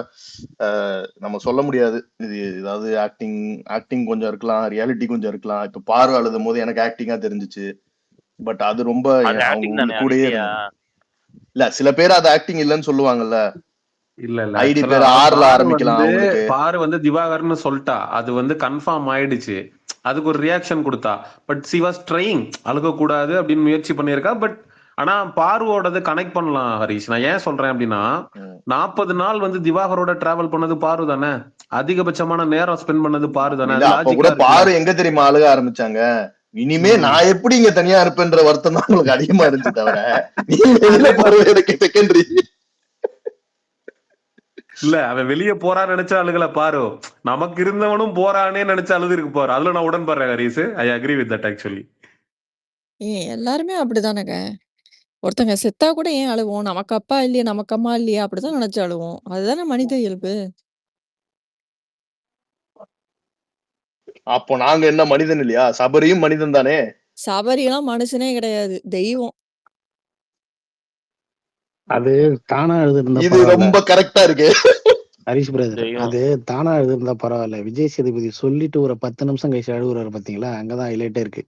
நம்ம சொல்ல முடியாது. இது ஏதாவது ஆக்டிங் கொஞ்சம் இருக்கலாம், ரியாலிட்டி கொஞ்சம் இருக்கலாம். இப்ப பார்வை அழுதும் போது எனக்கு ஆக்டிங்கா தெரிஞ்சிச்சு. பட் அது ரொம்ப அவங்க கூடயே இல்ல, சில பேர் அது ஆக்டிங் இல்லன்னு சொல்லுவாங்கல்ல. இல்ல ஐடி பேர் ஆர்ல ஆரம்பிக்கலாம். பாரு வந்து திவாகர்னு சொல்லிட்டா, அது வந்து கன்ஃபார்ம் ஆயிடுச்சு. அதுக்கு ஒரு ரியாக்ஷன் கொடுத்தா. பட் சி வாஸ் ட்ரைங், அழுக கூடாது அப்படின்னு முயற்சி பண்ணியிருக்கா. பட் ஆனா பார்வோடது கனெக்ட் பண்ணலாம் ஹரிஷ். நான் ஏன் சொல்றேன் அப்படின்னா, 40 நாள் வந்து திவாகரோட டிராவல் பண்ணது பாரு தானே, அதிகபட்சமான நேரம் ஸ்பெண்ட் பண்ணது பாரு தானே. கூட பாரு எங்க தெரியுமா அழுக ஆரம்பிச்சாங்க, இனிமே நான் எப்படி இங்க தனியா இருப்பேன்ற வருத்தம் தான் உங்களுக்கு அதிகமா இருந்துச்சு தவிர செகண்டரி இல்ல. அவன் வெளியே போறான்னு நினைச்சா அழுகல பாரு, நமக்கு இருந்தவனும் போறானே நினைச்சா அழுது இருக்கு பாரு. அதுல நான் உடன்படுறேன் Haris. I agree with that actually. எல்லாருமே அப்படிதானங்க. ஒருத்தங்க செத்தா கூட ஏன் அழுவோம்? நமக்கு அப்பா இல்லையா, நமக்கு அம்மா இல்லையா, அப்படிதான் நினைச்சு அழுவோம். அதுதானே மனித இயல்பு. அப்போ நாங்க என்ன மனிதன் இல்லையா? சபரியும் மனிதன் தானே. சபரியெல்லாம் மனுஷனே கிடையாது, தெய்வம். அது தானா எழுதிருந்தா இது ரொம்ப கரெக்டா இருக்கு ஹரிஷ் பிரதர். அது தானா எழுதிருந்தா பரவாயில்ல. விஜய் சேதுபதி சொல்லிட்டு ஒரு 10 நிமிஷம் கழிச்சு அழுகுறாரு பாத்தீங்களா, அங்கதான் ஹைலைட்டே இருக்கு.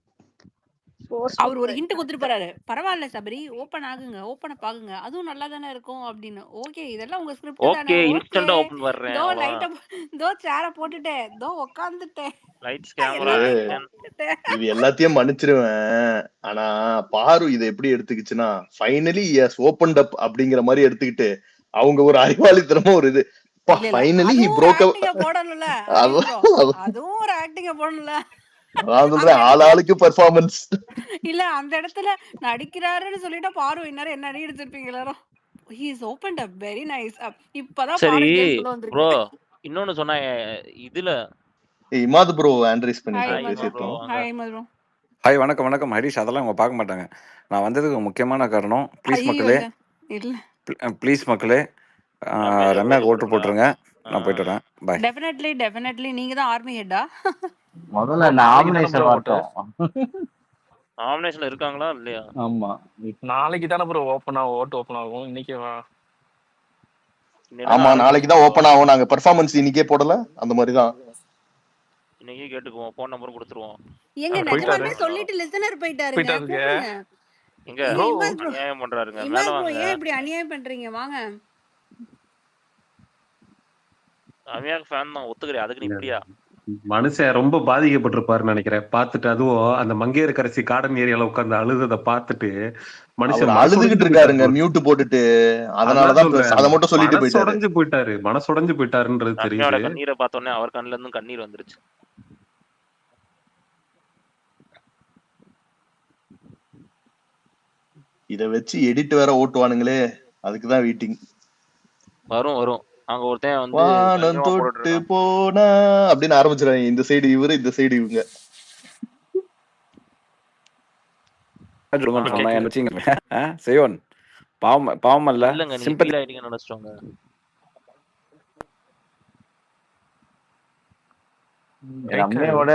அவர் ஒரு ஹிண்ட் கொடுத்துட்டு பரவாயில்ல சபரி, ஓபன் ஆகுங்க, ஓபனை பாக்குங்க, அதுவும் நல்லா தானே இருக்கும் அப்படின்னு. ஓகே, இதெல்லாம் உங்க ஸ்கிரிப்ட் தானே. இன்ஸ்டன்ட்டா ஓபன் பண்றேன். தோ லைட்ட தோ சேர போட்டுட்டேன், தோ உட்கார்ந்துட்டேன், லைட்ஸ் கேமரா இது எல்லாத்தையும் மன்னிச்சிருவேன். ஆனா பாரு இதை எப்படி எடுத்துக்கிச்சுன்னா, ஃபைனலி எஸ் ஓபன்ட் அப் அப்படிங்கிற மாதிரி எடுத்துக்கிட்டு அவங்க ஒரு அறிவாளித்தனமா ஒரு இது ஃபைனலி ஹி broke up போடணும்ல, அதுவும் ஒரு ஆக்டிங்க போடணும்ல. ஆளாளுக்கு பெர்ஃபார்மன்ஸ் இல்ல, அந்த இடத்துல நடிக்கிறாருன்னு சொல்லிட்டா பாரு இந்நேரம் என்ன அடி எடுத்திருப்பீங்க எல்லாரும். he is opened up very nice. இப்பதான் பாரு கேம்க்குள்ள வந்திருக்கு. ப்ரோ இன்னொன்னு சொன்னா இதுல இமாது ப்ரோ ஆண்ட்ரிஸ் பண்ணி பேசிட்டோம். Hi இமாது bro. ஹாய், வணக்கம் ஹரிஷ். அதெல்லாம் அவங்க பார்க்க மாட்டாங்க. நான் வந்ததுக்கு முக்கியமான காரணம், ப்ளீஸ் மக்களே ரம்யாக்கு ஓட்டு போட்டுருங்க. நான் போயிட்டு வரேன். பை. டெஃபினெட்லி நீங்க தான் ஆர்மி ஹெட்டா? முதல்ல நாமினேஷன் வரட்டும். நாமினேஷன்ல இருக்காங்களா இல்லையா? ஆமா, நாளைக்கு தானே ப்ரோ ஓட்டு ஓபன் ஆகும். இன்னைக்கு ஆமா, நாளைக்கு தான் ஓபன் ஆகும். நாங்க பெர்ஃபார்மன்ஸ் இன்னைக்கே போடல, அந்த மாதிரி தான் இன்னைக்கே கேட்டுக்குவோம். ஃபோன் நம்பர் கொடுத்துருவோம். எங்க நிஜமாவே சொல்லிட்டு லிசனர் போயிட்டாருங்க. எங்க அநியாயம் பண்றாருங்க. மேல வாங்க. ஏன் இப்படி அநியாயம் பண்றீங்க? வாங்க. அமியாக்கு ஃபேன் தான், ஒத்துக்கறே. அதுக்கு நீ இப்படியா? மனுஷன் ரொம்ப பாதிக்கப்பட்டிருப்பாருன்னு நினைக்கிறேன். பார்த்துட்டு அதுவும் அந்த மங்கையர்கரசி கார்டன் ஏரியால உட்கார்ந்து அழுததை பார்த்துட்டு அவர் மனுஷன் அழுதுகிட்டு மனசுடைஞ்சு இருக்காருங்க போயிட்டாரு. மியூட் போட்டுட்டு. அதான் அதனாலதான் சொல்றேன், அதை மட்டும் சொல்லிட்டு போயிட்டாரு. மனசுடைஞ்சு போயிட்டாருன்றது ரம்யாவோட தெரியுது. கண்ணீரை பார்த்தோன்னே அவர் கண்ணுல இருந்தும் கண்ணீர் வந்துருச்சு. இத வச்சு எடிட் வேற ஓட்டுவானுங்களே, அதுக்குதான் வெயிட்டிங். வரும் வரும். அங்க ஒருத்தன் வந்து வானம் பயங்கரமா தொட்டு போட்டுருக்கான். போனா அப்படின்னு ஆரம்பிச்சிருவாங்க. இந்த சைடு இவரு, இந்த சைடு இவங்க. செய்வோன் பாவம் அல்ல, இல்லங்க நீங்க சிம்பத்தி. ஃபீல் ஆயிட்டீங்கன்னு நினைச்சிட்டோங்க. ரம்யாவோட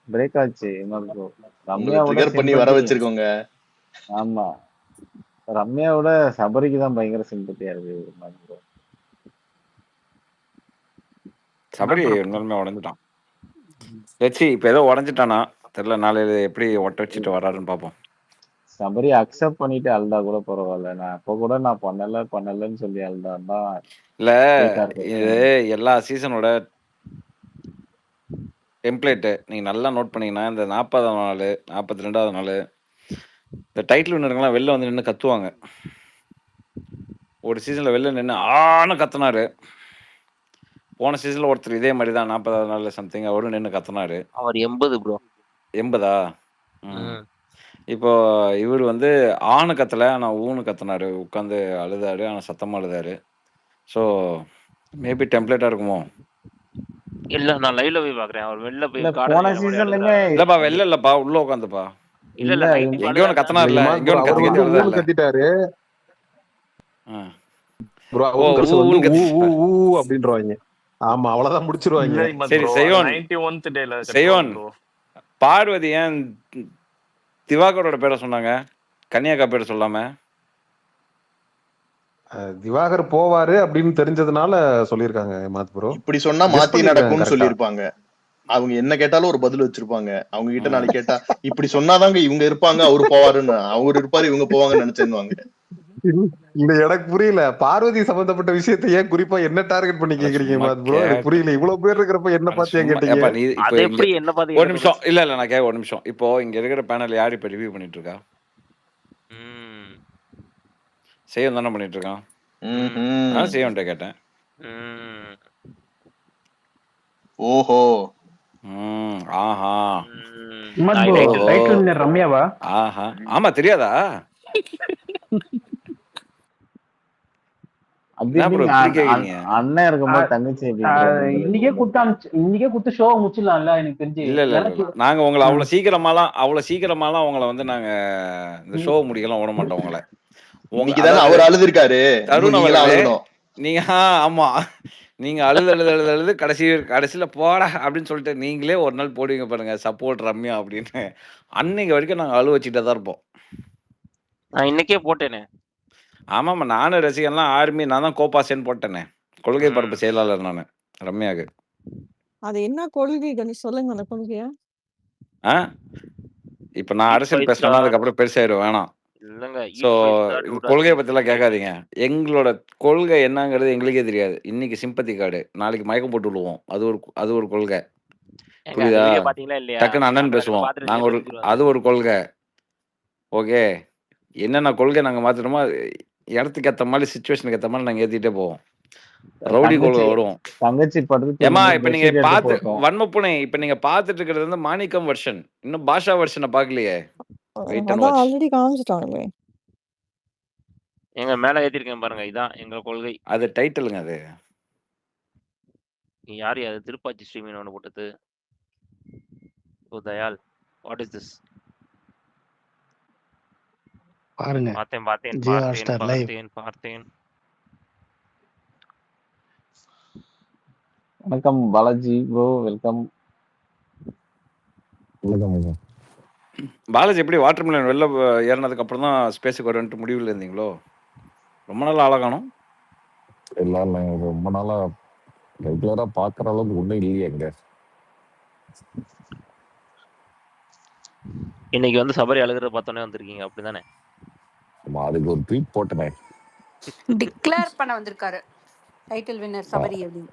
பிரேக் ஆச்சு. ரம்யாவோட ட்ரிகர் பண்ணி வர வச்சிருக்கோங்க. ஆமா, ரம்யாவோட சபரிக்கு தான் பயங்கர சிம்பத்தியா இருக்கு. சபரி உண்மையுமே உடஞ்சிட்டான். லட்சி இப்ப ஏதோ உடஞ்சிட்டானா தெரியல. நாளையில எப்படி ஒட்ட வச்சுட்டு வராருன்னு பாப்போம். சபரி அக்செப்ட் பண்ணிட்டு அழுதா கூட பரவாயில்ல. நான் அப்ப கூட நான் பண்ணலன்னு சொல்லி அழுதான்னா இல்ல. இது எல்லா சீசனோட டெம்ப்ளேட் நீங்க நல்லா நோட் பண்ணீங்கன்னா, இந்த 40ஆவது நாள் 42வது நாள் இந்த டைட்டில் வின்னருங்கெல்லாம் வெளில வந்து நின்று கத்துவாங்க. ஒரு சீசன்ல வெளில நின்று ஆன்னு கத்துனாரு. போன சீசன்ல ஒருத்தர் இதே மாதிரி தான் 40வது நாள் சம்திங் அவரும் நின்று கத்துனாரு. அவர் 80 ப்ரோ. 80ஆ? இப்போ இவர் வந்து ஆணு கத்தல, ஆனா ஊனு கத்துனாரு. உட்காந்து அழுதாரு, ஆனா சத்தமா அழுதாரு. ஸோ மேபி டெம்ப்ளேட்டா இருக்குமோ? இல்ல நான் லைவ்ல போய் பாக்குறேன். அவர் வெளில போய் போன சீசன்லயுமே இல்லப்பா, வெளில இல்லப்பா, உள்ள உட்காந்துப்பா. இல்ல இல்ல நைட் எங்க ஒன்று கத்தனார்ல, எங்க ஒன்று கத்தி கத்தி அழுதாருல. கத்திட்டாரு ப்ரோ. ஓ, அவரு வந்து ஊன்னு ஊ ஊ கத்திட்டாரு. ஊ அப்படின்றவாங்க. ஆமா, அவ்வளவுதான் முடிச்சிருவாங்க. சரி செய்யோன் பார்வதி ஏன் திவாகரோட பேரை சொன்னாங்க, கன்னியாக்கா பேரை சொல்லாம? திவாகர் போவாரு அப்படின்னு தெரிஞ்சதுனால சொல்லியிருக்காங்க மாத் ப்ரோ. இப்படி சொன்னா மாத்தி நடக்கும்னு சொல்லியிருப்பாங்க. அவங்க என்ன கேட்டாலும் ஒரு பதில் வச்சிருப்பாங்க. அவங்க கிட்ட நாளைக்கு கேட்டா இப்படி சொன்னாதாங்க இவங்க இருப்பாங்க, அவரு போவாருன்னு. அவரு இருப்பாரு, இவங்க போவாங்கன்னு நினைச்சிருவாங்க. இந்த எனக்கு புரியல, பார்வதி சம்பந்தப்பட்ட விஷயத்தை ஏன் குறிப்பா என்ன டார்கெட் பண்ணி கேக்குறீங்க மாத் ப்ரோ? எனக்கு புரியல. இவ்வளவு பேர் இருக்கிறப்ப என்ன பார்த்து ஏன் கேட்டீங்க? ஒரு நிமிஷம். இல்ல இல்ல நான் ஒரு நிமிஷம். இப்போ இங்க இருக்கிற பேனல் யாரு இப்ப ரிவ்யூ பண்ணிட்டு இருக்கா? செய்வன் தானே பண்ணிட்டு இருக்கான். செய்வன்ட்ட கேட்டேன். ஓஹோ. ஆஹா. ரம்யாவா? ஆஹா. ஆமா, தெரியாதா? அண்ணன் இருக்கும்போது தங்கச்சி இன்னைக்கே குத்து ஷோ முடிச்சிடலாம்ல எனக்கு தெரிஞ்சு. இல்ல இல்ல நாங்க உங்களை அவ்வளவு சீக்கிரமாலாம் உங்களை வந்து நாங்க இந்த ஷோ முடிக்கலாம் விட மாட்டோம் உங்களை. அவர் அழுதுருக்காரு. நீங்க ஆமா, நீங்க அழுது கடைசியில போடா அப்படின்னு சொல்லிட்டு நீங்களே ஒரு நாள் போடுவீங்க பாருங்க, சப்போர்ட் ரம்யா அப்படின்னு. அன்னைக்கு வரைக்கும் நாங்க அழு வச்சுட்டே தான் இருப்போம். நான் இன்னைக்கே போட்டேனே. ஆமாமா, நானும் ரசிகன்லாம் ஆர்மி, நான் தான் கோபாசேன்னு போட்டேனே. கொள்கை பரப்பு செயலாளர் நானு ரம்யாவுக்கு. அது என்ன கொள்கை கணேஷ் சொல்லுங்க அந்த கொள்கையா? இப்ப நான் அரசியல் பேசினா அதுக்கப்புறம் பெருசாயிரும், வேணாம். ஸோ கொள்கையை பத்திலாம் கேட்காதீங்க. எங்களோட கொள்கை என்னங்கிறது எங்களுக்கே தெரியாது. இன்னைக்கு சிம்பத்தி கார்டு, நாளைக்கு மயக்கம் போட்டு விடுவோம். அது ஒரு கொள்கை, புரியுதா? டக்குன்னு அண்ணன் பேசுவோம் நாங்க அது ஒரு கொள்கை. ஓகே, என்னென்ன கொள்கை நாங்க மாத்திரமோ இடத்துக்கு ஏற்ற மாதிரி, சிச்சுவேஷனுக்கு ஏற்ற மாதிரி நாங்க ஏத்திட்டே போவோம். ரவுடி கொள்கை வரும். தங்கச்சி படுத்து ஏமா இப்ப நீங்க பாத்து வன்மப்புனை இப்ப நீங்க பாத்துட்டு இருக்கிறது வந்து மாணிக்கம் வெர்ஷன். இன்னும் பாஷா வெர்ஷனை பாக்கலையே. ஆல்ரெடி காமிச்சிட்டாங்களே. எங்க மேல ஏத்திருக்கேன் பாருங்க, இதான் எங்க கொள்கை. அது டைட்டிலுங்க. அது யாரு? அது திருப்பாச்சி ஸ்ட்ரீமிங் ஒன்று போட்டது. ஓ தயால், வாட் இஸ் திஸ்? பாருங்க, பார்த்தேன். வணக்கம் பாலாஜி ப்ரோ, வெல்கம். பாலாஜி எப்படி வாட்டர் மிலன் வெளில ஏறினதுக்கு அப்புறம் தான் ஸ்பேஸுக்கு வரன்ட்டு முடிவில் இருந்தீங்களோ? ரொம்ப நாள் ஆளாகணும். இல்லை ரொம்ப நாளா ரெகுலரா பாக்குற அளவுக்கு ஒண்ணும் இல்லையே எங்க. இன்னைக்கு வந்து சபரி அழுகிறத பார்த்தோன்னே வந்திருக்கீங்க, அப்படிதானே? அதுக்கு ஒரு ட்வீட் போட்டனே, டிக்ளேர் பண்ண வந்திருக்காரு டைட்டில் வின்னர் சபரி அப்படின்னு.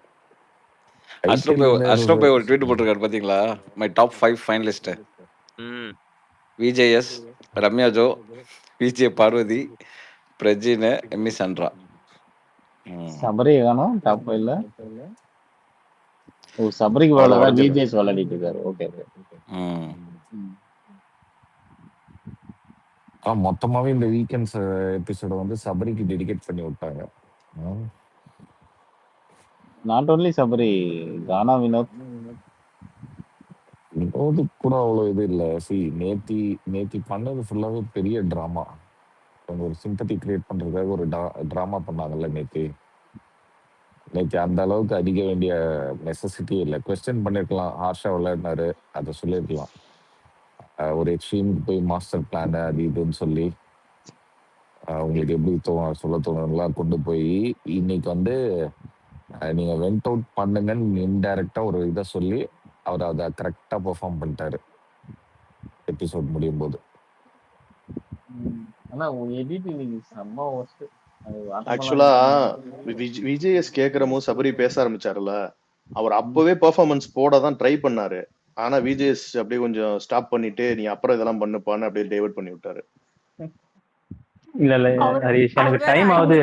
அஷ்ரப் ஒரு ட்வீட் போட்டிருக்காரு பாத்தீங்களா? My top 5 finalist. VJS, Ramya Jo, VJ Parvathi, Prajin, Emmy Chandra. Sabari காணோம் டாப் 5ல. ஓ சபரிக்கு போலதான் விஜேஎஸ் விளையாடிட்டு இருக்காரு. Okay okay. மொத்தமாவே இந்த வீக்கெண்ட்ஸ் எபிசோட வந்து சபரிக்கு டெடிகேட் பண்ணி விட்டாங்க. நாட் ஓன்லி சபரி, கானா வினோத் கூட அவ்வளவு இது இல்ல. நேத்தி பண்ணது ஃபுல்லாவே பெரிய டிராமா. ஒரு சிம்பத்தி கிரியேட் பண்றதுக்காக ஒரு டிராமா பண்ணாங்கல்ல நேத்தி. அந்த அளவுக்கு அடிக்க வேண்டிய நெசசிட்டி இல்லை. கொஸ்டின் பண்ணிருக்கலாம், ஹார்ஷா விளையாடினாரு, அதை சொல்லியிருக்கலாம். ஒரு எக்ஸ்ட்ரீமுக்கு போய் மாஸ்டர் பிளான் அது இதுன்னு சொல்லி உங்களுக்கு எப்படி சொல்ல தோணுலாம் கொண்டு போய் இன்னைக்கு வந்து நீங்க வெண்ட் அவுட் பண்ணுங்கன்னு இன்டைரக்டா ஒரு இதை சொல்லி அவர் அதை கரெக்டா பெர்ஃபார்ம் பண்ணிட்டாரு எபிசோட் முடியும் போது. ஆனா எடிட்டிங் செம்ம வொர்ஸ்ட். ஆக்சுவலா விஜேஎஸ் கேக்குறமோ சபரி பேச ஆரம்பிச்சாருல, அவர் அப்பவே பெர்ஃபார்மன்ஸ் போட தான் ட்ரை பண்ணாரு. ஆனா விஜேஎஸ் அப்படியே கொஞ்சம் ஸ்டாப் பண்ணிட்டு நீ அப்புறம் இதெல்லாம் பண்ணுப்பான்னு அப்படியே டைவர்ட் பண்ணி விட்டாரு. இல்ல ஹரிஷ், எனக்கு டைம் ஆகுது.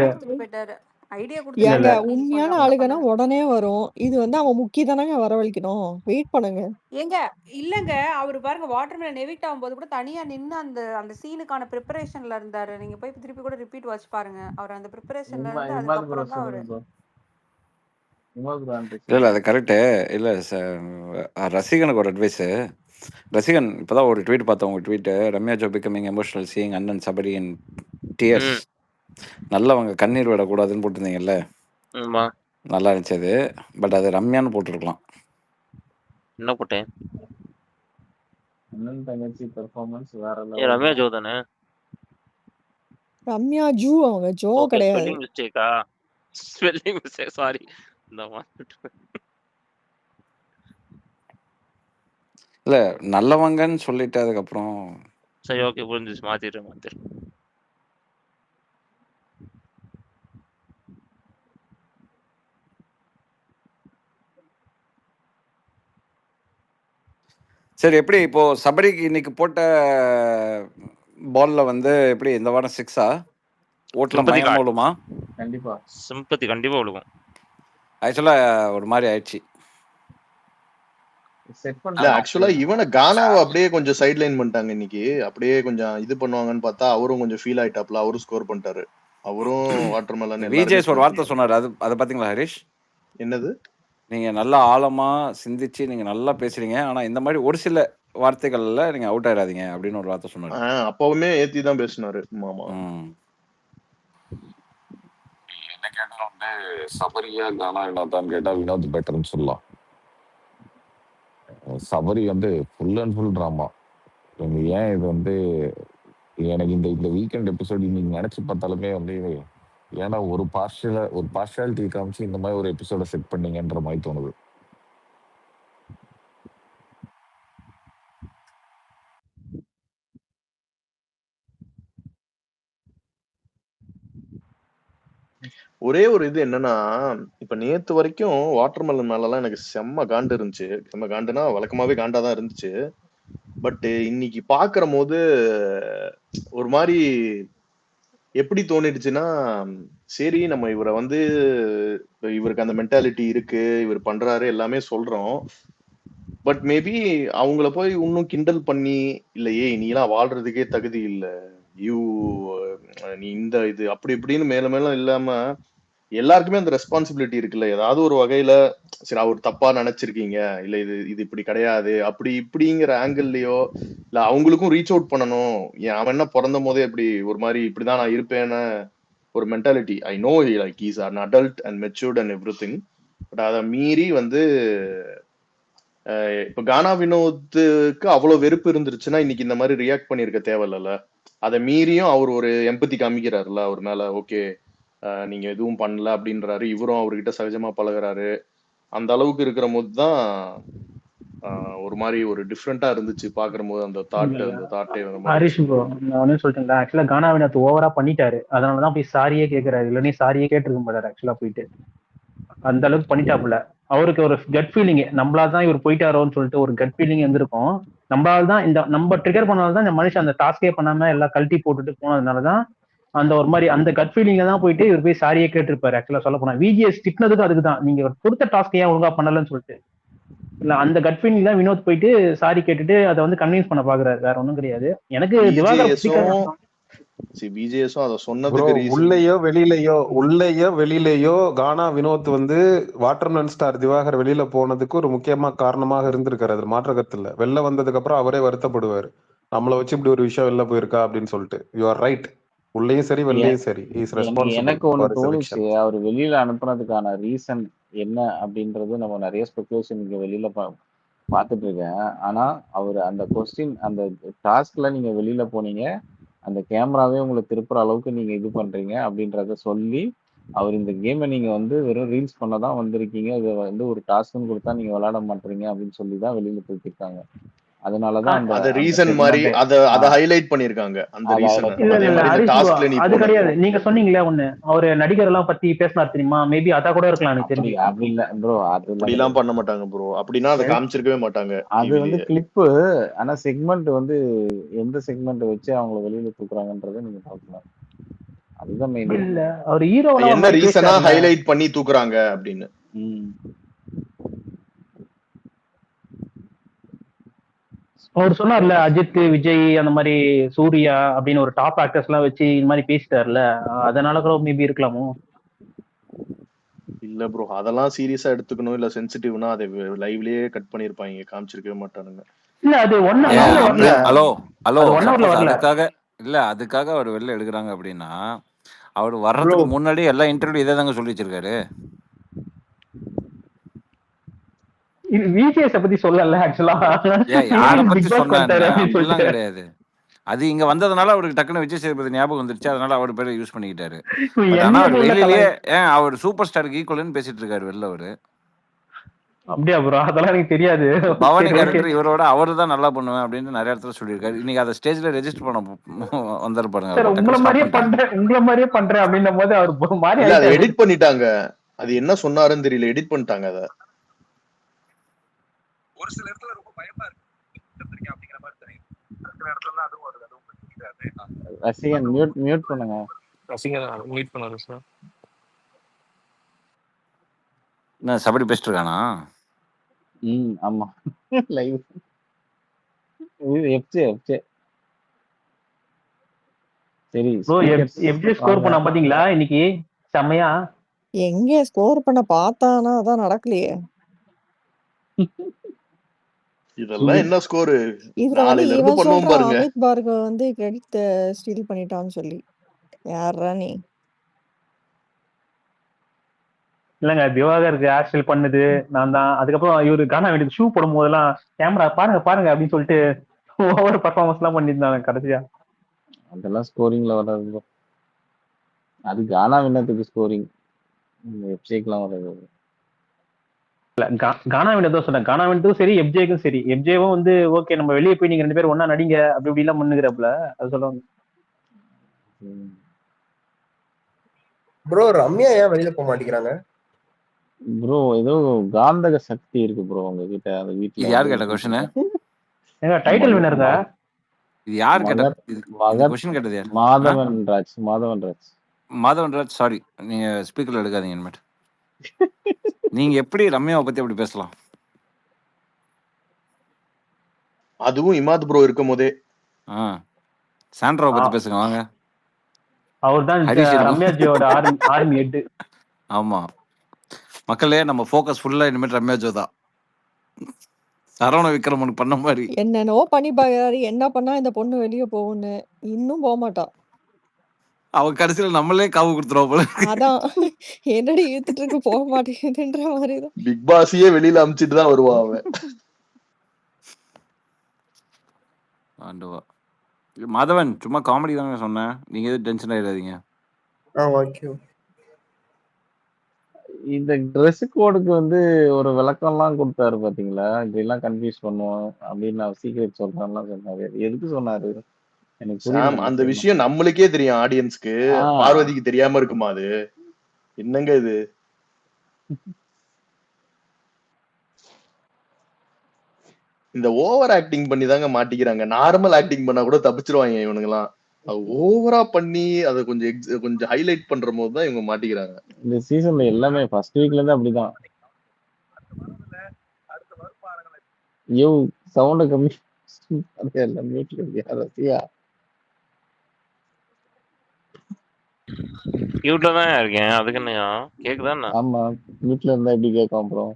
ஏங்க உண்மையான ஆளுங்கன்னா உடனே வரும். இது வந்து அவன் முக்கிய தானங்க வரவழைக்கணும். வெயிட் பண்ணுங்க. ஏங்க இல்லங்க, அவரு பாருங்க வாட்டர்மெலன் எவிக்ட் ஆகும்போது கூட தனியா நின்னு அந்த சீனுக்கான ப்ரிப்பரேஷன்ல இருந்தாரு. நீங்க போய் திருப்பி கூட ரிப்பீட் வாட்ச் பாருங்க. அவர் அந்த ப்ரிப்பரேஷன்ல இருந்து அதுக்கப்புறம் தான் அவரு. இல்ல அது கரெக்டு. இல்ல ரசிகனுக்கு ஒரு அட்வைஸ். ரசிகன் இப்பதான் ஒரு ட்வீட் பார்த்தேன். உங்க tweet, Ramya Joe becoming emotional seeing அண்ணன் சபரி இன் டியர்ஸ். நல்லவங்க கண்ணீர் விடக்கூடாதுன்னு போட்டிருந்தீங்கல்ல, நல்லா இருந்துச்சு அது. பட் அது ரம்யான்னு போட்டிருக்கலாம். என்ன போட்டேன்? அண்ணன் தங்கச்சி பெர்ஃபார்மன்ஸ் வேற லெவல். ரம்யா ஜோ தானே? ரம்யா ஜூ, அவங்க ஜோ கிடையாது. ஸ்பெல்லிங் மிஸ்டேக்கா? Spelling mistake, sorry. இல்ல நல்லவங்கன்னு சொல்லிட்டு அதுக்கப்புறம் சரி ஓகே புரிஞ்சுச்சு, மாத்திடுறேன். சரி, எப்படி இப்போ சபரிக்கு இன்னைக்கு போட்ட பால்ல வந்து எப்படி இந்த வாரம் 6ஆ ஓட்டலாம் பயங்கரமா விழுமா? கண்டிப்பா சிம்பத்தி கண்டிப்பா விழுகும். ஆக்சுவலா ஒரு மாதிரி ஆயிடுச்சு. ஆக்சுவலா இவனை கானாவை அப்படியே கொஞ்சம் சைட் லைன் பண்ணிட்டாங்க இன்னைக்கு. அப்படியே கொஞ்சம் இது பண்ணுவாங்கன்னு பார்த்தா அவரும் கொஞ்சம் ஃபீல் ஆயிட்டாப்ல. அவரும் ஸ்கோர் பண்ணிட்டாரு. அவரும் வாட்டர்மெலன் விஜேஎஸ் ஒரு வார்த்தை சொன்னாரு, அது பாத்தீங்களா ஹரிஷ்? என்னது? நீங்க நல்லா ஆழமா சிந்திச்சு நீங்க நல்லா பேசுறீங்க, ஆனா இந்த மாதிரி ஒரு சில வார்த்தைகள்ல நீங்க அவுட் ஆயிடாதீங்க அப்படின்னு ஒரு வார்த்தை சொன்னாரு. அப்பவுமே ஏத்தி தான் பேசினாரு மாமா. என்ன கேட்டா வந்து சபரியா கானா வினோதான் கேட்டா வினோத் பெட்டர்னு சொல்லலாம். சபரி வந்து ஃபுல் அண்ட் ஃபுல் ட்ராமா. ஏன் இது வந்து எனக்கு இந்த வீக்கெண்ட் எபிசோடு நீங்க நினைச்சு பார்த்தாலுமே வந்து ஏன்னா ஒரு பார்ஷியாலிட்டி காமிச்சு இந்த மாதிரி ஒரு எபிசோட செட் பண்ணீங்கன்ற மாதிரி தோணுது. ஒரே ஒரு இது என்னன்னா, இப்ப நேத்து வரைக்கும் வாட்டர்மெலன் மேலலாம் எனக்கு செம்ம காண்டு இருந்துச்சு. செம்ம காண்டுனா வழக்கமாவே காண்டாதான் இருந்துச்சு. பட் இன்னைக்கு பாக்குற போது ஒரு மாதிரி எப்படி தோணிடுச்சுன்னா, சரி நம்ம இவரை வந்து இவருக்கு அந்த மென்டாலிட்டி இருக்கு, இவர் பண்றாரு எல்லாமே சொல்றோம். பட் மேபி அவங்கள போய் இன்னும் கிண்டல் பண்ணி இல்ல ஏய் நீ எல்லாம் வாழ்றதுக்கே தகுதி இல்ல, நீ இந்த இது அப்படி இப்படின்னு மேல மேல இல்லாம எல்லாருக்குமே அந்த ரெஸ்பான்சிபிலிட்டி இருக்குல்ல. ஏதாவது ஒரு வகையில சரி அவர் தப்பா நினைச்சிருக்கீங்க, இல்ல இது இப்படி கிடையாது அப்படி இப்படிங்கிற ஆங்கிள்லயோ இல்ல அவங்களுக்கும் ரீச் அவுட் பண்ணணும். அவன் என்ன பிறந்த போதே இப்படி ஒரு மாதிரி இப்படிதான் நான் இருப்பேன்னு ஒரு mentality. I know like he's an adult and matured and everything. But அதை மீறி வந்து இப்ப கானா வினோத்துக்கு அவ்வளவு வெறுப்பு இருந்துருச்சுன்னா இன்னைக்கு இந்த மாதிரி ரியாக்ட் பண்ணிருக்க தேவையில்ல. அதை மீறியும் அவர் ஒரு எம்பத்தி காமிக்கிறாருல அவர் மேல. ஓகே நீங்க எதுவும் பண்ணல அப்படின்றாரு. இவரும் அவர்கிட்ட சகஜமா பழகுறாரு. அந்த அளவுக்கு இருக்கிற போது தான் ஒரு மாதிரி ஒரு டிஃப்ரெண்டா இருந்துச்சு பாக்குற போது. அந்த தாட்டே ஹரிஷ் ப்ரோ, நான் ஒன்னும் சொல்லிட்டேன். ஆக்சுவலா கானா வினோத் ஓவரா பண்ணிட்டாரு. அதனாலதான் போய் சாரியே கேட்கிறாரு. இல்ல நீ சாரியே கேட்டிருக்க மாட்டாரு. ஆக்சுவலா போயிட்டு அந்த அளவுக்கு பண்ணிட்டாப்புல. அவருக்கு ஒரு கட் ஃபீலிங், நம்மளால தான் இவர் போயிட்டாரோன்னு சொல்லிட்டு ஒரு கட் ஃபீலிங் இருந்திருக்கும். நம்மளால தான் நம்ம ட்ரிகர் பண்ணால்தான் இந்த மனுஷன் அந்த டாஸ்கே பண்ணாம எல்லாம் கழட்டி போட்டுட்டு போனதுனாலதான் அந்த ஒரு மாதிரி அந்த கட் ஃபீலிங்ல தான் போயிட்டு இவர் போய் சாரியே கேட்டிருப்பாரு. ஆக்சுவலா சொல்ல போனா விஜிஎஸ் திட்டினதுக்கு அதுக்கு தான், நீங்க கொடுத்த டாஸ்க் ஏன் ஒழுங்கா பண்ணலன்னு சொல்லிட்டு. இல்ல அந்த கட் ஃபீலிங் தான் வினோத் போயிட்டு சாரி கேட்டுட்டு அதை வந்து கன்வின்ஸ் பண்ண பாக்குறாரு, வேற ஒண்ணும் கிடையாது. எனக்கு உள்ளேயோ வெளியிலயோ கானா வினோத் வந்து வாட்டர்மெலன் ஸ்டார் திவாகர் வெளியில போனதுக்கு ஒரு முக்கியமா காரணமாக இருந்திருக்காரு. அது மாற்றகத்துல இல்ல. வெளில வந்ததுக்கு அப்புறம் அவரே வருத்தப்படுவாரு, நம்மளை வச்சு இப்படி ஒரு விஷயம் வெளில போயிருக்கா அப்படின்னு சொல்லிட்டு. யூ ஆர் ரைட், உள்ளேயும் சரி வெளிலையும் சரி. எனக்கு ஒண்ணு தோணுச்சு, அவர் வெளியில அனுப்புனதுக்கான ரீசன் என்ன அப்படின்றது நம்ம நிறைய ஸ்பெகுலேஷன் இங்க வெளியில பார்த்துட்டு இருக்கேன். ஆனா அவர் அந்த கொஸ்டின் அந்த டாஸ்க்ல நீங்க வெளியில போனீங்க, அந்த கேமராவே உங்களை திருப்புற அளவுக்கு நீங்க இது பண்றீங்க அப்படின்றத சொல்லி அவர் இந்த கேமை நீங்க வந்து வெறும் ரீல்ஸ் பண்ணதான் வந்திருக்கீங்க, இதை வந்து ஒரு டாஸ்க்னு கொடுத்தா நீங்க விளையாட மாட்டீங்க அப்படின்னு சொல்லி தான் வெளியில தூக்கிருக்காங்க. அதனாலதான் அந்த ரீசன் மாதிரி அத ஹைலைட் பண்ணிருக்காங்க. அந்த ரீசன் அது கிடையாது. நீங்க சொன்னீங்களே ஒண்ணு, அவரு நடிகர் எல்லாம் பத்தி பேசினார் தெரியுமா, மேபி அத கூட இருக்கலாம். எனக்கு தெரிஞ்சு அப்படி இல்ல ப்ரோ, அப்படி எல்லாம் பண்ண மாட்டாங்க ப்ரோ. அப்படின்னா அதை காமிச்சிருக்கவே மாட்டாங்க. அது வந்து கிளிப். ஆனா செக்மெண்ட் வந்து எந்த செக்மெண்ட் வச்சு அவங்கள வெளியில தூக்குறாங்கன்றதை நீங்க பார்க்கலாம். அதுதான் மெயின். இல்ல அவர் ஹீரோவா என்ன ரீசனா ஹைலைட் பண்ணி தூக்குறாங்க அப்படின்னு. அவர் சொன்னார்ல, அஜித், விஜய், அந்த மாதிரி சூர்யா அப்படின்னு ஒரு டாப் ஆக்டர்ஸ் எல்லாம் வச்சு இந்த மாதிரி பேசிட்டார்ல, அதனால கூட மேபி இருக்கலாமோ. இல்ல ப்ரோ, அதெல்லாம் சீரியஸா எடுத்துக்கணும் இல்ல சென்சிட்டிவ்னா அதை லைவ்லயே கட் பண்ணிருப்பாங்க, காமிச்சிருக்கவே மாட்டானுங்க. இல்ல அது அதுக்காக அவர் வெளில எடுக்கிறாங்க அப்படின்னா, அவர் வர்றதுக்கு முன்னாடி எல்லா இன்டர்வியூ இதே தாங்க சொல்லி வச்சிருக்காரு. விஜிஎஸ் பத்தி சொல்லல ஆக்சுவலா, யாரை பத்தி சொன்னாங்க கிடையாது. அது இங்க வந்ததுனால அவருக்கு டக்குனு விஜய் சேதுபதி ஞாபகம் வந்துருச்சு, அதனால அவர் பேரை யூஸ் பண்ணிக்கிட்டாரு. ஆனா அவர் வெளியிலேயே அவர் சூப்பர் ஸ்டாருக்கு ஈக்குவல்னு பேசிட்டு இருக்காரு வெளில அவரு. அப்படியா ப்ரோ? அதெல்லாம் எனக்கு தெரியாது. பவானி கேரக்டர் இவரோட அவரு தான் நல்லா பண்ணுவேன் அப்படின்னு நிறைய இடத்துல சொல்லியிருக்காரு. இன்னைக்கு அதை ஸ்டேஜ்ல ரெஜிஸ்டர் பண்ண வந்தாரு பாருங்க. உங்களை மாதிரியே பண்றேன் அப்படின்னும் போது அவர் மாதிரி அதை எடிட் பண்ணிட்டாங்க. அது என்ன சொன்னாருன்னு தெரியல, எடிட் பண்ணிட்டாங்க. அதை ஒரு சில இடத்துல ரொம்ப பயமா இருக்கு அப்படிங்கிற மாதிரி தெரியும். சில இடத்துல அதுவும் வருது. ரசிகன் மியூட் பண்ணுங்க. ரசிகன் மியூட் பண்ணாரு சார். என்ன சபரி பேசிட்டு இருக்கானா? ஆமா லைவ் எஃப்ஜே சரி ப்ரோ, எஃப்ஜே ஸ்கோர் பண்ணா பாத்தீங்களா இன்னைக்கு? செமையா. எங்க ஸ்கோர் பண்ண பார்த்தானா? அதான் நடக்கலையே. இதெல்லாம் என்ன ஸ்கோர்? இதுல வந்து இவன் சொல்றான் அமித் பார்கவ் வந்து கிரெடிட் ஸ்டீல் பண்ணிட்டான்னு சொல்லி. யாரா நீ? இல்லங்க, திவாகருக்கு ஹேர் ஸ்டைல் பண்ணுது நான் தான். அதுக்கப்புறம் இவரு கானா வேண்டியது ஷூ போடும் போதெல்லாம் கேமரா பாருங்க அப்படின்னு சொல்லிட்டு ஓவர் பர்ஃபார்மன்ஸ் எல்லாம் பண்ணியிருந்தாங்க கடைசியா. அதெல்லாம் ஸ்கோரிங்ல வராது. அது கானா வின்னத்துக்கு ஸ்கோரிங், எஃப்ஜேக்குலாம் வராது. கானா வினதும் சொன்னேன், கானா வினதும் சரி எஃப்ஜேக்கும் சரி. எஃப்ஜேவும் வந்து ஓகே நம்ம வெளியே போய் நீங்க 2 பேரும் ஒன்னா நடிங்க அப்படி இப்படி எல்லாம் பண்ணுகிறப்பல அது சொல்லுவாங்க. ப்ரோ ரம்யா ஏன் வெளியில போக மாட்டேங்கிறாங்க ப்ரோ? ஏதோ காந்தக சக்தி இருக்கு ப்ரோ உங்ககிட்ட. அந்த வீட்ல யார் கேட்ட क्वेश्चन? ஏங்க டைட்டில் வின்னர்ங்க. இது யார் கேட்ட क्वेश्चन? கேட்டது யார்? மாதவன் ராஜ். சாரி, நீங்க ஸ்பீக்கர்ல எடுக்காதீங்க இனிமேட். நீங்க எப்படி ரம்யாவை பத்தி அப்படி பேசலாம்? அதுவும் இமாத் ப்ரோ இருக்கும் போதே. சாண்ட்ராவை பத்தி பேசுங்க வாங்க. அவர்தான் ரம்யாஜியோட ஆர்மி ஹெட். ஆமா மக்களே, நம்ம ஃபோக்கஸ் ஃபுல்லா இனிமேல் ரம்யாஜோ தான். சரவண விக்ரமனுக்கு பண்ண மாதிரி என்னென்னவோ பண்ணி பாக்குறாரு. என்ன பண்ணா இந்த பொண்ணு வெளியே போகும்னு, இன்னும் போக மாட்டா. அவ கடைசியில நம்மளே காவு கொடுத்துருவோம் போல. அதான் என்னடி இழுத்துட்டு இருக்கு, போக மாட்டேங்குதுன்ற மாதிரிதான். பிக் பாஸையே வெளியில அமிச்சிட்டு தான் வருவா அவ. ஆண்டவா. மாதவன் சும்மா காமெடி தாங்க சொன்னேன், நீங்க எதுவும் டென்ஷன் ஆயிடாதீங்க. இந்த ட்ரெஸ் கோடுக்கு வந்து ஒரு விளக்கம்லாம் கொடுத்தாரு பாத்தீங்களா? இதெல்லாம் கன்ஃபியூஸ் பண்ணுவோம் அப்படின்னு நான் சீக்ரெட் சொல்றேன்லாம் சொன்னாரு. எதுக்கு சொன்னாரு எனக்கு புரியல. அந்த விஷயம் நம்மளுக்கே தெரியும், ஆடியன்ஸ்க்கு. பார்வதிக்கு தெரியாம இருக்குமா அது? என்னங்க இது? இந்த ஓவர் ஆக்டிங் பண்ணி தாங்க மாட்டிக்கிறாங்க. நார்மல் ஆக்டிங் பண்ணா கூட தப்பிச்சிருவாங்க இவனுங்கலாம். ஓவரா பண்ணி அதை கொஞ்சம் ஹைலைட் பண்ற போது தான் இவங்க மாட்டிக்கிறாங்க. இந்த சீசன்ல எல்லாமே ஃபர்ஸ்ட் வீக்ல இருந்து அப்படிதான். யோ சவுண்ட கம்மி எல்லாம் மியூட்ல இருக்கியா ரசியா? மியூட்ல தான் இருக்கேன். அதுக்கு என்னையா கேக்குதா என்ன? ஆமா மியூட்ல இருந்தா எப்படி கேட்கும் அப்புறம்?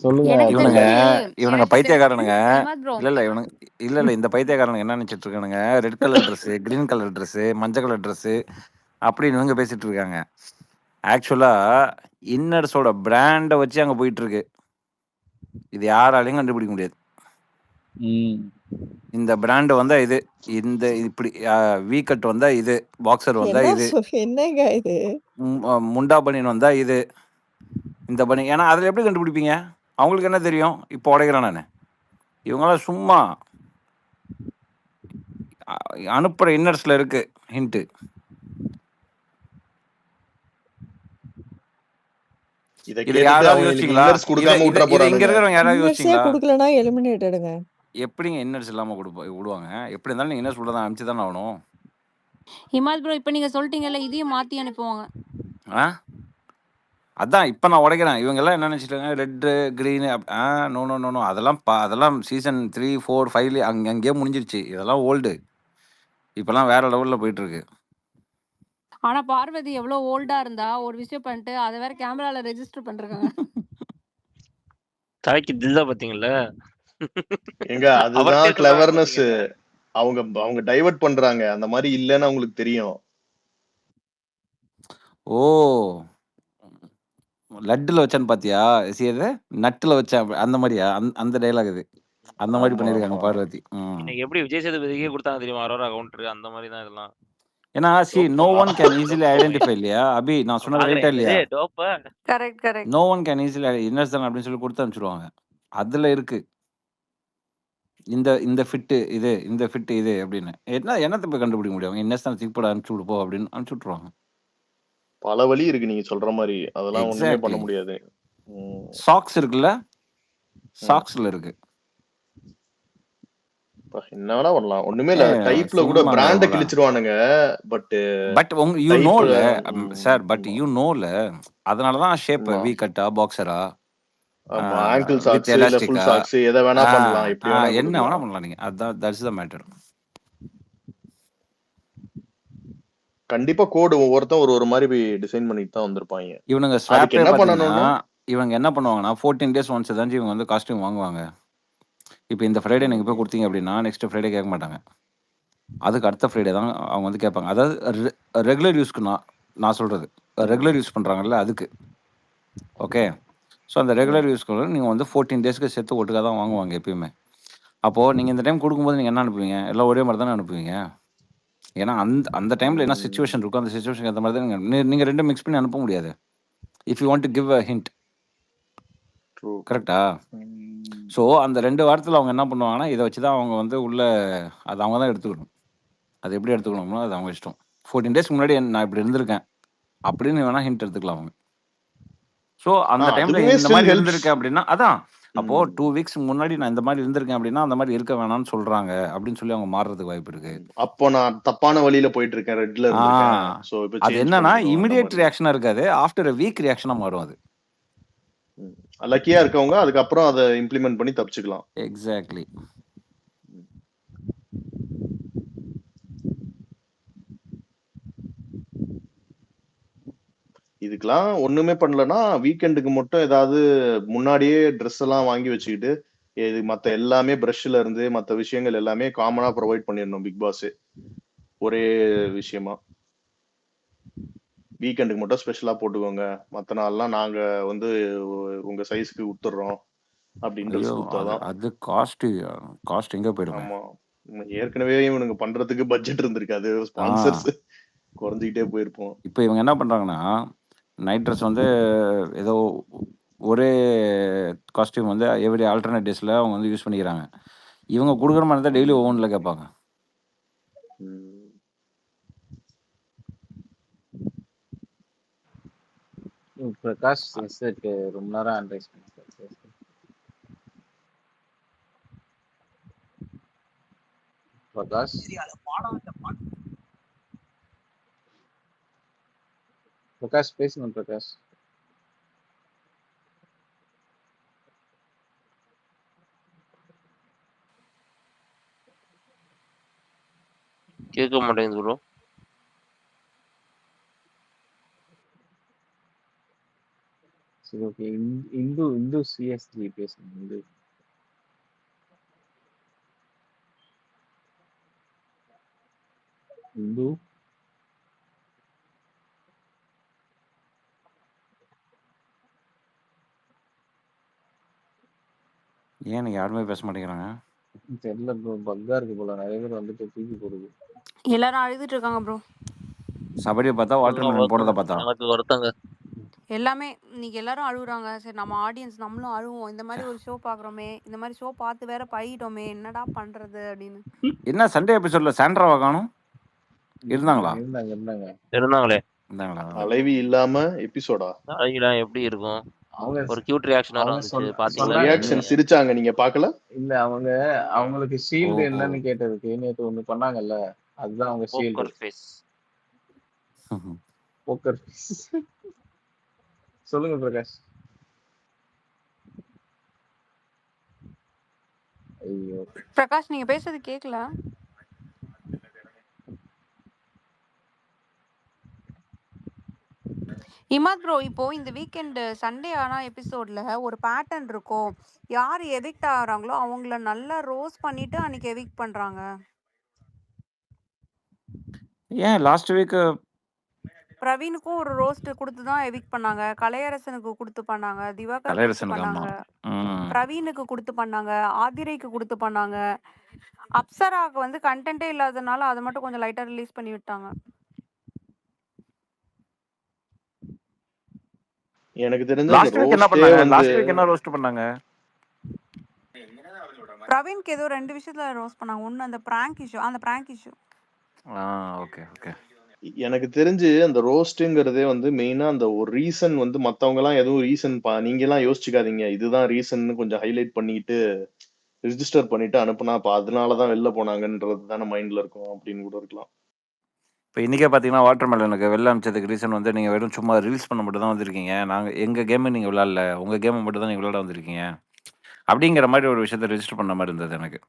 சொல்லுங்க. எனக்கு இவனுங்க தெரிஞ்சு இவனுங்க எனக்கு பைத்தியக்காரனுங்க. ஹிமாத் ப்ரோ இல்ல இல்ல இந்த பைத்தியக்காரனுங்க என்ன நினைச்சிட்டு இருக்கானுங்க, red colour dress, green colour dress, மஞ்சள் கலர் ட்ரெஸ் அப்படின்னு இவங்க பேசிட்டு இருக்காங்க. ஆக்சுவலா இன்னர்ஸோட பிராண்டை வச்சு அங்க போயிட்டு இருக்கு. இது யாராலையும் கண்டுபிடிக்க முடியாது. இந்த பிராண்ட் வந்தா இது, இந்த இப்படி வீக்கட் வந்தா இது, பாக்ஸர் வந்தா இது, என்னங்க இது முண்டா பனியன் வந்தா இது, இந்த பனி. ஏன்னா அதில் எப்படி கண்டுபிடிப்பீங்க? அவங்களுக்கு என்ன தெரியும்? இப்போ உடைக்கிறேன் நான். இவங்களாம் சும்மா அனுப்புற இன்னர்ஸ்ல இருக்கு ஹிண்ட். இது யாராவது யோசிச்சீங்களா? இங்க இருக்கிறவங்க யாராவது யோசிச்சீங்களா? கொடுக்கலனா எலிமினேட்டடுங்க. எப்படிங்க இன்னர்ஸ் இல்லாம விடுவாங்க? எப்படி இருந்தாலும் நீங்க இன்னர்ஸ் உள்ளதான் அனுப்பிச்சு தானே ஆகணும். ஹிமாத் ப்ரோ இப்ப நீங்க சொல்லிட்டீங்கல்ல, இதையும் மாத்தி அனுப்புவாங்க. அதான் இப்ப நான் உடைக்கிறேன். இவங்க எல்லாம் என்ன நினைச்சிட்டாங்க, red green. No no no no, அதெல்லாம் சீசன் 3, 4, 5 அங்கேயே முடிஞ்சிருச்சு. இதெல்லாம் ஓல்டு. இப்பெல்லாம் வேற லெவல்ல போயிட்டு இருக்கு. ஆனா பார்வதி எவ்வளவு ஓல்டா இருந்தா ஒரு விஷயம் பண்ணிட்டு அதை வேற கேமரால ரெஜிஸ்டர் பண்றாங்க. தலைக்கு தில்லா பாத்தீங்கல்ல எங்க அதுதான் கிளவர்னஸ். அவங்க டைவர்ட் பண்றாங்க. அந்த மாதிரி இல்லன்னு அவங்களுக்கு தெரியும். ஓ லட்டுல வச்சான்னு பாத்தியா? சரி நட்டுல வச்சேன் அந்த மாதிரியா? அந்த டைலாக் இது. அந்த மாதிரி பண்ணிருக்காங்க பார்வதி. எப்படி விஜய் சேதுபதிக்கே கொடுத்தாங்க தெரியுமா அரோரா கவுண்டர்? அந்த மாதிரி தான் இதெல்லாம். ஏன்னா no one can easily identify இல்லையா அபி? நான் சொன்னது ரைட்டா இல்லையா? Correct. no one can easily inners தான் அப்படின்னு சொல்லி கொடுத்து அனுப்பிச்சிடுவாங்க. அதுல இருக்கு இந்த ஃபிட் இது, இந்த ஃபிட் இது அப்படின்னு. என்னத்தை போய் கண்டுபிடிக்க முடியும்? இன்னர்ஸ் தான் தூக்கி போட அனுப்பிச்சு விடுப்போம் அப்படின்னு அனுப்பிச்சு விட்டுருவாங்க. பல வழி இருக்கு நீங்க சொல்ற மாதிரி. அதெல்லாம் ஒண்ணுமே பண்ண முடியாது. சாக்ஸ் இருக்குல்ல, சாக்ஸ்ல இருக்கு. என்ன வேணா பண்ணலாம். ஒண்ணுமே இல்ல. டைப்ல கூட பிராண்ட கிழிச்சிருவானுங்க. பட் யூ நோல சார், பட் யூ நோல. அதனால தான் ஷேப் வி கட்டா, பாக்ஸரா, ஆமா ஆங்கிள் சாக்ஸ் இல்ல ஃபுல் சாக்ஸ் எதை வேணா பண்ணலாம். எப்படி வேணா என்ன வேணா பண்ணலாம் நீங்க. அதான் தட்ஸ் தி மேட்டர். கண்டிப்பா கோட் ஒவ்வொருத்தன் ஒரு மாதிரி டிசைன் பண்ணிட்டு தான் வந்திருப்பாங்க. இவனுங்க ஸ்வாப் என்ன பண்ணனும்னா இவங்க என்ன பண்ணுவாங்கன்னா 14 days ஒன்ஸ் தான் இவங்க வந்து காஸ்டியூம் வாங்குவாங்க. இப்போ இந்த ஃப்ரைடே நீங்க போய் கொடுத்தீங்க அப்படின்னா நெக்ஸ்ட் ஃப்ரைடே கேட்க மாட்டாங்க. அதுக்கு அடுத்த ஃப்ரைடே தான் அவங்க வந்து கேட்பாங்க. அதாவது ரெகுலர் யூஸ்க்கு நான் சொல்றது ரெகுலர் யூஸ் பண்றாங்கல்ல அதுக்கு. ஓகே, ஸோ அந்த ரெகுலர் யூஸ்க்கு நீங்கள் வந்து 14 daysக்கு சேர்த்து ஒட்டுக்காக தான் வாங்குவாங்க எப்பயுமே. அப்போது நீங்கள் இந்த டைம் கொடுக்கும்போது நீங்கள் என்ன அனுப்புவீங்க? எல்லாம் ஒரே மாதிரி தானே அனுப்புவீங்க. ஏன்னா அந்த டைமில் என்ன சுச்சுவேஷன் இருக்கோ அந்த சுச்சுவேஷனுக்கு ஏற்ற மாதிரி தான் நீங்கள் ரெண்டும் மிக்ஸ் பண்ணி அனுப்ப முடியாது. If you want to give a hint, கரெக்டா? ஸோ அந்த 2 வாரத்தில் அவங்க என்ன பண்ணுவாங்கன்னா இதை வச்சு தான் அவங்க வந்து உள்ள அது அவங்க தான் எடுத்துக்கணும். அது எப்படி எடுத்துக்கணும்னா அது அவங்க இஷ்டம். 14 days முன்னாடி நான் இப்படி இருந்திருக்கேன் அப்படின்னு வேணா ஹிண்ட் எடுத்துக்கலாம் அவங்க. ஸோ அந்த டைம்ல இந்த மாதிரி இருந்திருக்கேன் அப்படின்னா அதான் அப்போ 2 weeks முன்னாடி நான் இந்த மாதிரி இருந்திருக்கேன் அப்படின்னா அந்த மாதிரி இருக்க வேணாம்னு சொல்றாங்க அப்படின்னு சொல்லி அவங்க மாறுறதுக்கு வாய்ப்பு இருக்கு. அப்போ நான் தப்பான வழியில போயிட்டு இருக்கேன், ரெட்ல இருக்கேன். சோ இப்போ அது என்னன்னா இமிடியேட் ரியாக்ஷனா இருக்காது, ஆஃப்டர் a week ரியாக்ஷனா மாறும். அது லக்கியா இருக்கவங்க அதுக்கப்புறம் அதை இம்ப்ளிமெண்ட் பண்ணி தப்பிச்சுக்கலாம். எக்ஸாக்ட்லி. இதுக்கெல்லாம் ஒண்ணுமே பண்ணலன்னா வீக்கெண்டுக்கு மட்டும் ஏதாவது முன்னாடியே ட்ரெஸ் எல்லாம் வாங்கி வச்சுக்கிட்டு இது மத்த எல்லாமே பிரஷ்ல இருந்து மத்த விஷயங்கள் எல்லாமே காமனா ப்ரொவைட் பண்ணிடணும் பிக் பாஸ். ஒரே விஷயமா வீக்கெண்டுக்கு மட்டும் ஸ்பெஷலா போட்டுக்கோங்க, மத்த நாள்லாம் நாங்க வந்து உங்க சைஸ்க்கு கொடுத்துறோம் அப்படின்னு ட்ரெஸ் கொடுத்தாதான். அது காஸ்ட் எங்க போயிடும். ஆமா, ஏற்கனவே இவனுங்க பண்றதுக்கு பட்ஜெட் இருந்திருக்காது, ஸ்பான்சர்ஸ் குறைஞ்சிக்கிட்டே போயிருப்போம். இப்போ இவங்க என்ன பண்றாங்கன்னா நைட் ட்ரெஸ் வந்து ஏதோ ஒரே காஸ்டியூம் வந்து எவ்ரி ஆல்டர்னேட் டேஸ்ல அவங்க வந்து யூஸ் பண்ணிக்கிறாங்க. இவங்க கொடுக்குற மாதிரி தான் டெய்லி ஒவ்வொன்றில் கேட்பாங்க. பிரகாஷ் ரொம்ப நேரம் அட்வைஸ் பண்ணிருக்காரு. பிரகாஷ் பிரகாஷ் பேசணும் பிரகாஷ். கேட்க மாட்டேங்குது ப்ரோ. சரி ஓகே. இந்து CS3 பேசணும். இந்து ஏன் யாருமே பேச மாட்டேங்கிறாங்க? தெரியல ப்ரோ, பக்கா இருக்கு போல. நிறைய பேர் வந்துட்டு தூக்கி போடுது. எல்லாரும் அழுதுட்டு இருக்காங்க ப்ரோ. சபரியை பார்த்தா வாட்டர் மெலன் போடுறத பார்த்தா எனக்கு வருத்தங்க. எல்லாமே இன்னைக்கு எல்லாரும் அழுகுறாங்க. சரி நம்ம ஆடியன்ஸ் நம்மளும் அழுவோம். இந்த மாதிரி ஒரு ஷோ பாக்குறோமே, இந்த மாதிரி ஷோ பார்த்து வேற பழகிட்டோமே, என்னடா பண்றது அப்படின்னு. என்ன சண்டே எபிசோட்ல சாண்ட்ராவை காணும்? இருந்தாங்களா? இருந்தாங்களே. இருந்தாங்களா? தலைவி இல்லாம எபிசோடா? தலைவிலாம் எப்படி இருக்கும்? அவங்க ஒரு கியூட் ரியாக்ஷன் வர வந்துச்சு பாத்தீங்களா? ரியாக்ஷன் சிரிச்சாங்க, நீங்க பார்க்கல? இல்ல அவங்களுக்கு ஷீல்டு என்னன்னு கேட்டதுக்கு நேத்து ஒண்ணு பண்ணாங்கல்ல, அதுதான் அவங்க shield. Poker face. Poker face. சொல்லுங்க பிரகாஷ். ஐயோ பிரகாஷ் நீங்க பேசுறது கேக்கல. இமாத் ப்ரோ, இப்போ இந்த வீக்கெண்ட் சண்டே ஆனா எபிசோட்ல ஒரு பேட்டர்ன் இருக்கும். யார் எவிக்ட் ஆகுறாங்களோ அவங்கள நல்லா ரோஸ் பண்ணிட்டு அன்னைக்கு எவிக்ட் பண்றாங்க. ஏன் லாஸ்ட் வீக் பிரவீனுக்கும் ஒரு ரோஸ்ட் கொடுத்து தான் எவிக்ட் பண்ணாங்க. கலையரசனுக்கு கொடுத்து பண்ணாங்க. திவாகர் கொடுத்து பண்ணாங்க. பிரவீனுக்கு கொடுத்து பண்ணாங்க. ஆதிரைக்கு கொடுத்து பண்ணாங்க. அப்சராக்கு வந்து கண்டென்ட்டே இல்லாதனால அதை மட்டும் கொஞ்சம் லைட்டா ரிலீஸ் பண்ணி விட்டாங்க. எனக்கு தெரிஞ்ச லாஸ்ட் வீக் என்ன பண்ணாங்க? லாஸ்ட் வீக் என்ன ரோஸ்ட் பண்ணாங்க? பிரவீனுக்கு ஏதோ 2 விஷயத்துல ரோஸ்ட் பண்ணாங்க. ஒன்னு அந்த பிராங்க் இஷ்யூ. Okay okay. எனக்கு தெரிஞ்சு அந்த ரோஸ்ட்ங்கிறதே வந்து மெயினா அந்த ஒரு ரீசன் வந்து மத்தவங்க எல்லாம் எதுவும் ரீசன் நீங்க எல்லாம் யோசிச்சுக்காதீங்க, இதுதான் ரீசன் கொஞ்சம் ஹைலைட் பண்ணிட்டு ரிஜிஸ்டர் பண்ணிட்டு அனுப்புனா அப்ப அதனாலதான் வெளில போனாங்கன்றது தானே மைண்ட்ல இருக்கும் அப்படின்னு கூட இருக்கலாம். இப்போ இன்றைக்கே பார்த்தீங்கன்னா வாட்டர் மெலனுக்கு வெளில அனுப்பிச்சதுக்கு ரீசன் வந்து நீங்கள் வெறும் சும்மா ரீல்ஸ் பண்ண மட்டும் தான் வந்திருக்கீங்க. நாங்கள் எங்கள் கேமை நீங்கள் விளாட்ல, உங்கள் கேமை மட்டும் தான் நீங்கள் விளாட வந்திருக்கீங்க அப்படிங்கிற மாதிரி ஒரு விஷயத்த ரெஜிஸ்டர் பண்ண மாதிரி இருந்தது எனக்கு.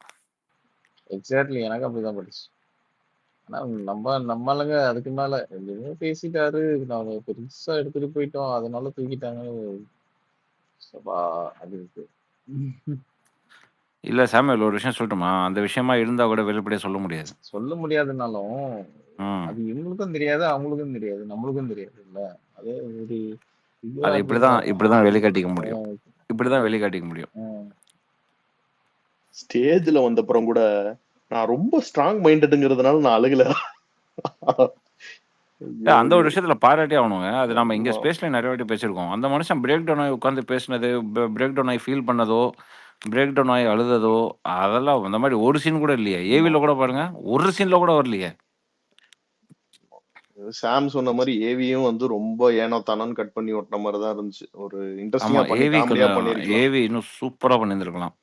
எக்ஸாக்ட்லி எனக்கு அப்படிதான் பட்டுச்சு. ஆனா நம்மளுங்க அதுக்கு மேல எதுவுமே பேசிட்டாரு, நாங்க பெருசா எடுத்துட்டு போயிட்டோம், அதனால தூக்கிட்டாங்க. அது இருக்கு. இல்லை சாமுவேல், ஒரு விஷயம் சொல்லட்டுமா? அந்த விஷயமா இருந்தால் கூட வெளிப்படையாக சொல்ல முடியாது. சொல்ல முடியாதுனாலும் அது இவங்களுக்கும் தெரியாது, அவங்களுக்கும் தெரியாது, நம்மளுக்கும் தெரியாது இல்ல. அது ஒரு அதை இப்படிதான் வெளிக்காட்டிக்க முடியும். இப்படிதான் வெளிக்காட்டிக்க முடியும். ஸ்டேஜ்ல வந்தப்புறம் கூட நான் ரொம்ப ஸ்ட்ராங் மைண்டட்ங்கிறதுனால நான் அழுகல. அந்த ஒரு விஷயத்துல பாராட்டி ஆகணுங்க. அது நம்ம இங்க ஸ்பேஸ்ல நிறைய வாட்டி பேசியிருக்கோம். அந்த மனுஷன் பிரேக் டவுன் ஆகி உட்காந்து பேசினது, பிரேக் டவுன் ஆகி ஃபீல் பண்ணதோ, பிரேக் டவுன் ஆகி அழுததோ, அதெல்லாம் அந்த மாதிரி ஒரு சீன் கூட இல்லையே. ஏவில கூட பாருங்க, ஒரு சீன்ல கூட வரலையே. சாம் சொன்ன மாதிரி ஏவியும் வந்து ரொம்ப ஏனோ தானோன்னு கட் பண்ணி ஓட்டின மாதிரி தான் இருந்துச்சு. ஒரு இன்ட்ரெஸ்டிங்கா பண்ணி காமெடியா பண்ணிருக்கலாம். ஏவி இன்னும் சூப்பரா பண்ணியிருந்திருக்கலாம்.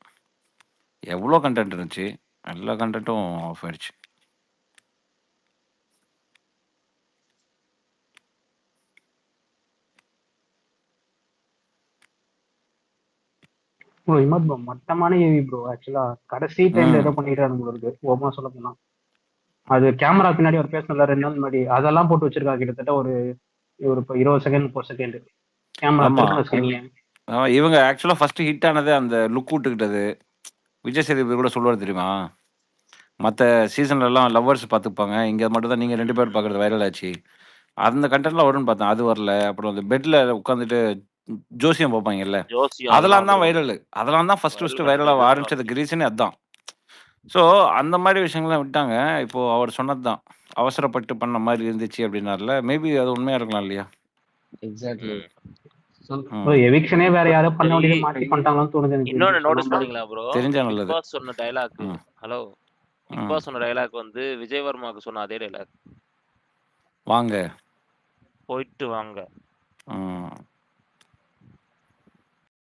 எவ்வளோ கண்டென்ட் இருந்துச்சு, எல்லா கண்டென்ட்டும் ஆஃப் ஆயிடுச்சு. ப்ரோ இமாத் ப்ரோ மட்டமான ஏவி ப்ரோ. ஆக்சுவலா கடைசி டைம்ல ஏதோ பண்ணிட்டாரு உங்களுக்கு ஓமா சொல்ல போனா. அது கேமரா பின்னாடி ஒரு பேசல 2 நாள் முன்னாடி அதெல்லாம் போட்டு வச்சிருக்காங்க. கிட்டத்தட்ட ஒரு 20 செகண்ட் 30 செகண்ட் கேமரா. இவங்க ஆக்சுவலா ஃபர்ஸ்ட் ஹிட் ஆனது அந்த லுக் விட்டுக்கிட்டது. விஜய் சேதுபதி கூட சொல்லுவார் தெரியுமா, மற்ற சீசன்லலாம் லவ்வர்ஸ் பார்த்துப்பாங்க, இங்கே மட்டும் தான் நீங்கள் 2 பேர் பார்க்குறது வைரல் ஆச்சு. அந்த கண்டென்ட்லாம் வரும்னு பார்த்தேன், அது வரல. அப்புறம் அந்த பெட்டில் உட்காந்துட்டு ஜோசியம் பார்ப்பாங்கல்ல, அதெல்லாம் தான் வைரல். அதெல்லாம் தான் ஃபர்ஸ்ட் வைரலாக ஆரம்பிச்சதுக்கு ரீசனே அதுதான். ஸோ அந்த மாதிரி விஷயங்கள்லாம் விட்டாங்க. இப்போது அவர் சொன்னது தான் அவசரப்பட்டு பண்ண மாதிரி இருந்துச்சு அப்படின்னார்ல, மேபி அது உண்மையாக இருக்கலாம் இல்லையா? எக்ஸாக்ட்லி. எவிக்ஷனே வேற யாரோ பண்ண வேண்டியது மாத்தி பண்ணிட்டாங்கன்னு தோணுது எனக்கு. இன்னொன்னு நோட்டீஸ் பண்ணீங்களா ப்ரோ? தெரிஞ்சா பிக் நல்லது. பாஸ் சொன்ன டயலாக், ஹலோ பிக் பாஸ் சொன்ன டயலாக் வந்து விஜய் வர்மாக்கு சொன்ன அதே டயலாக். வாங்க போயிட்டு வாங்க.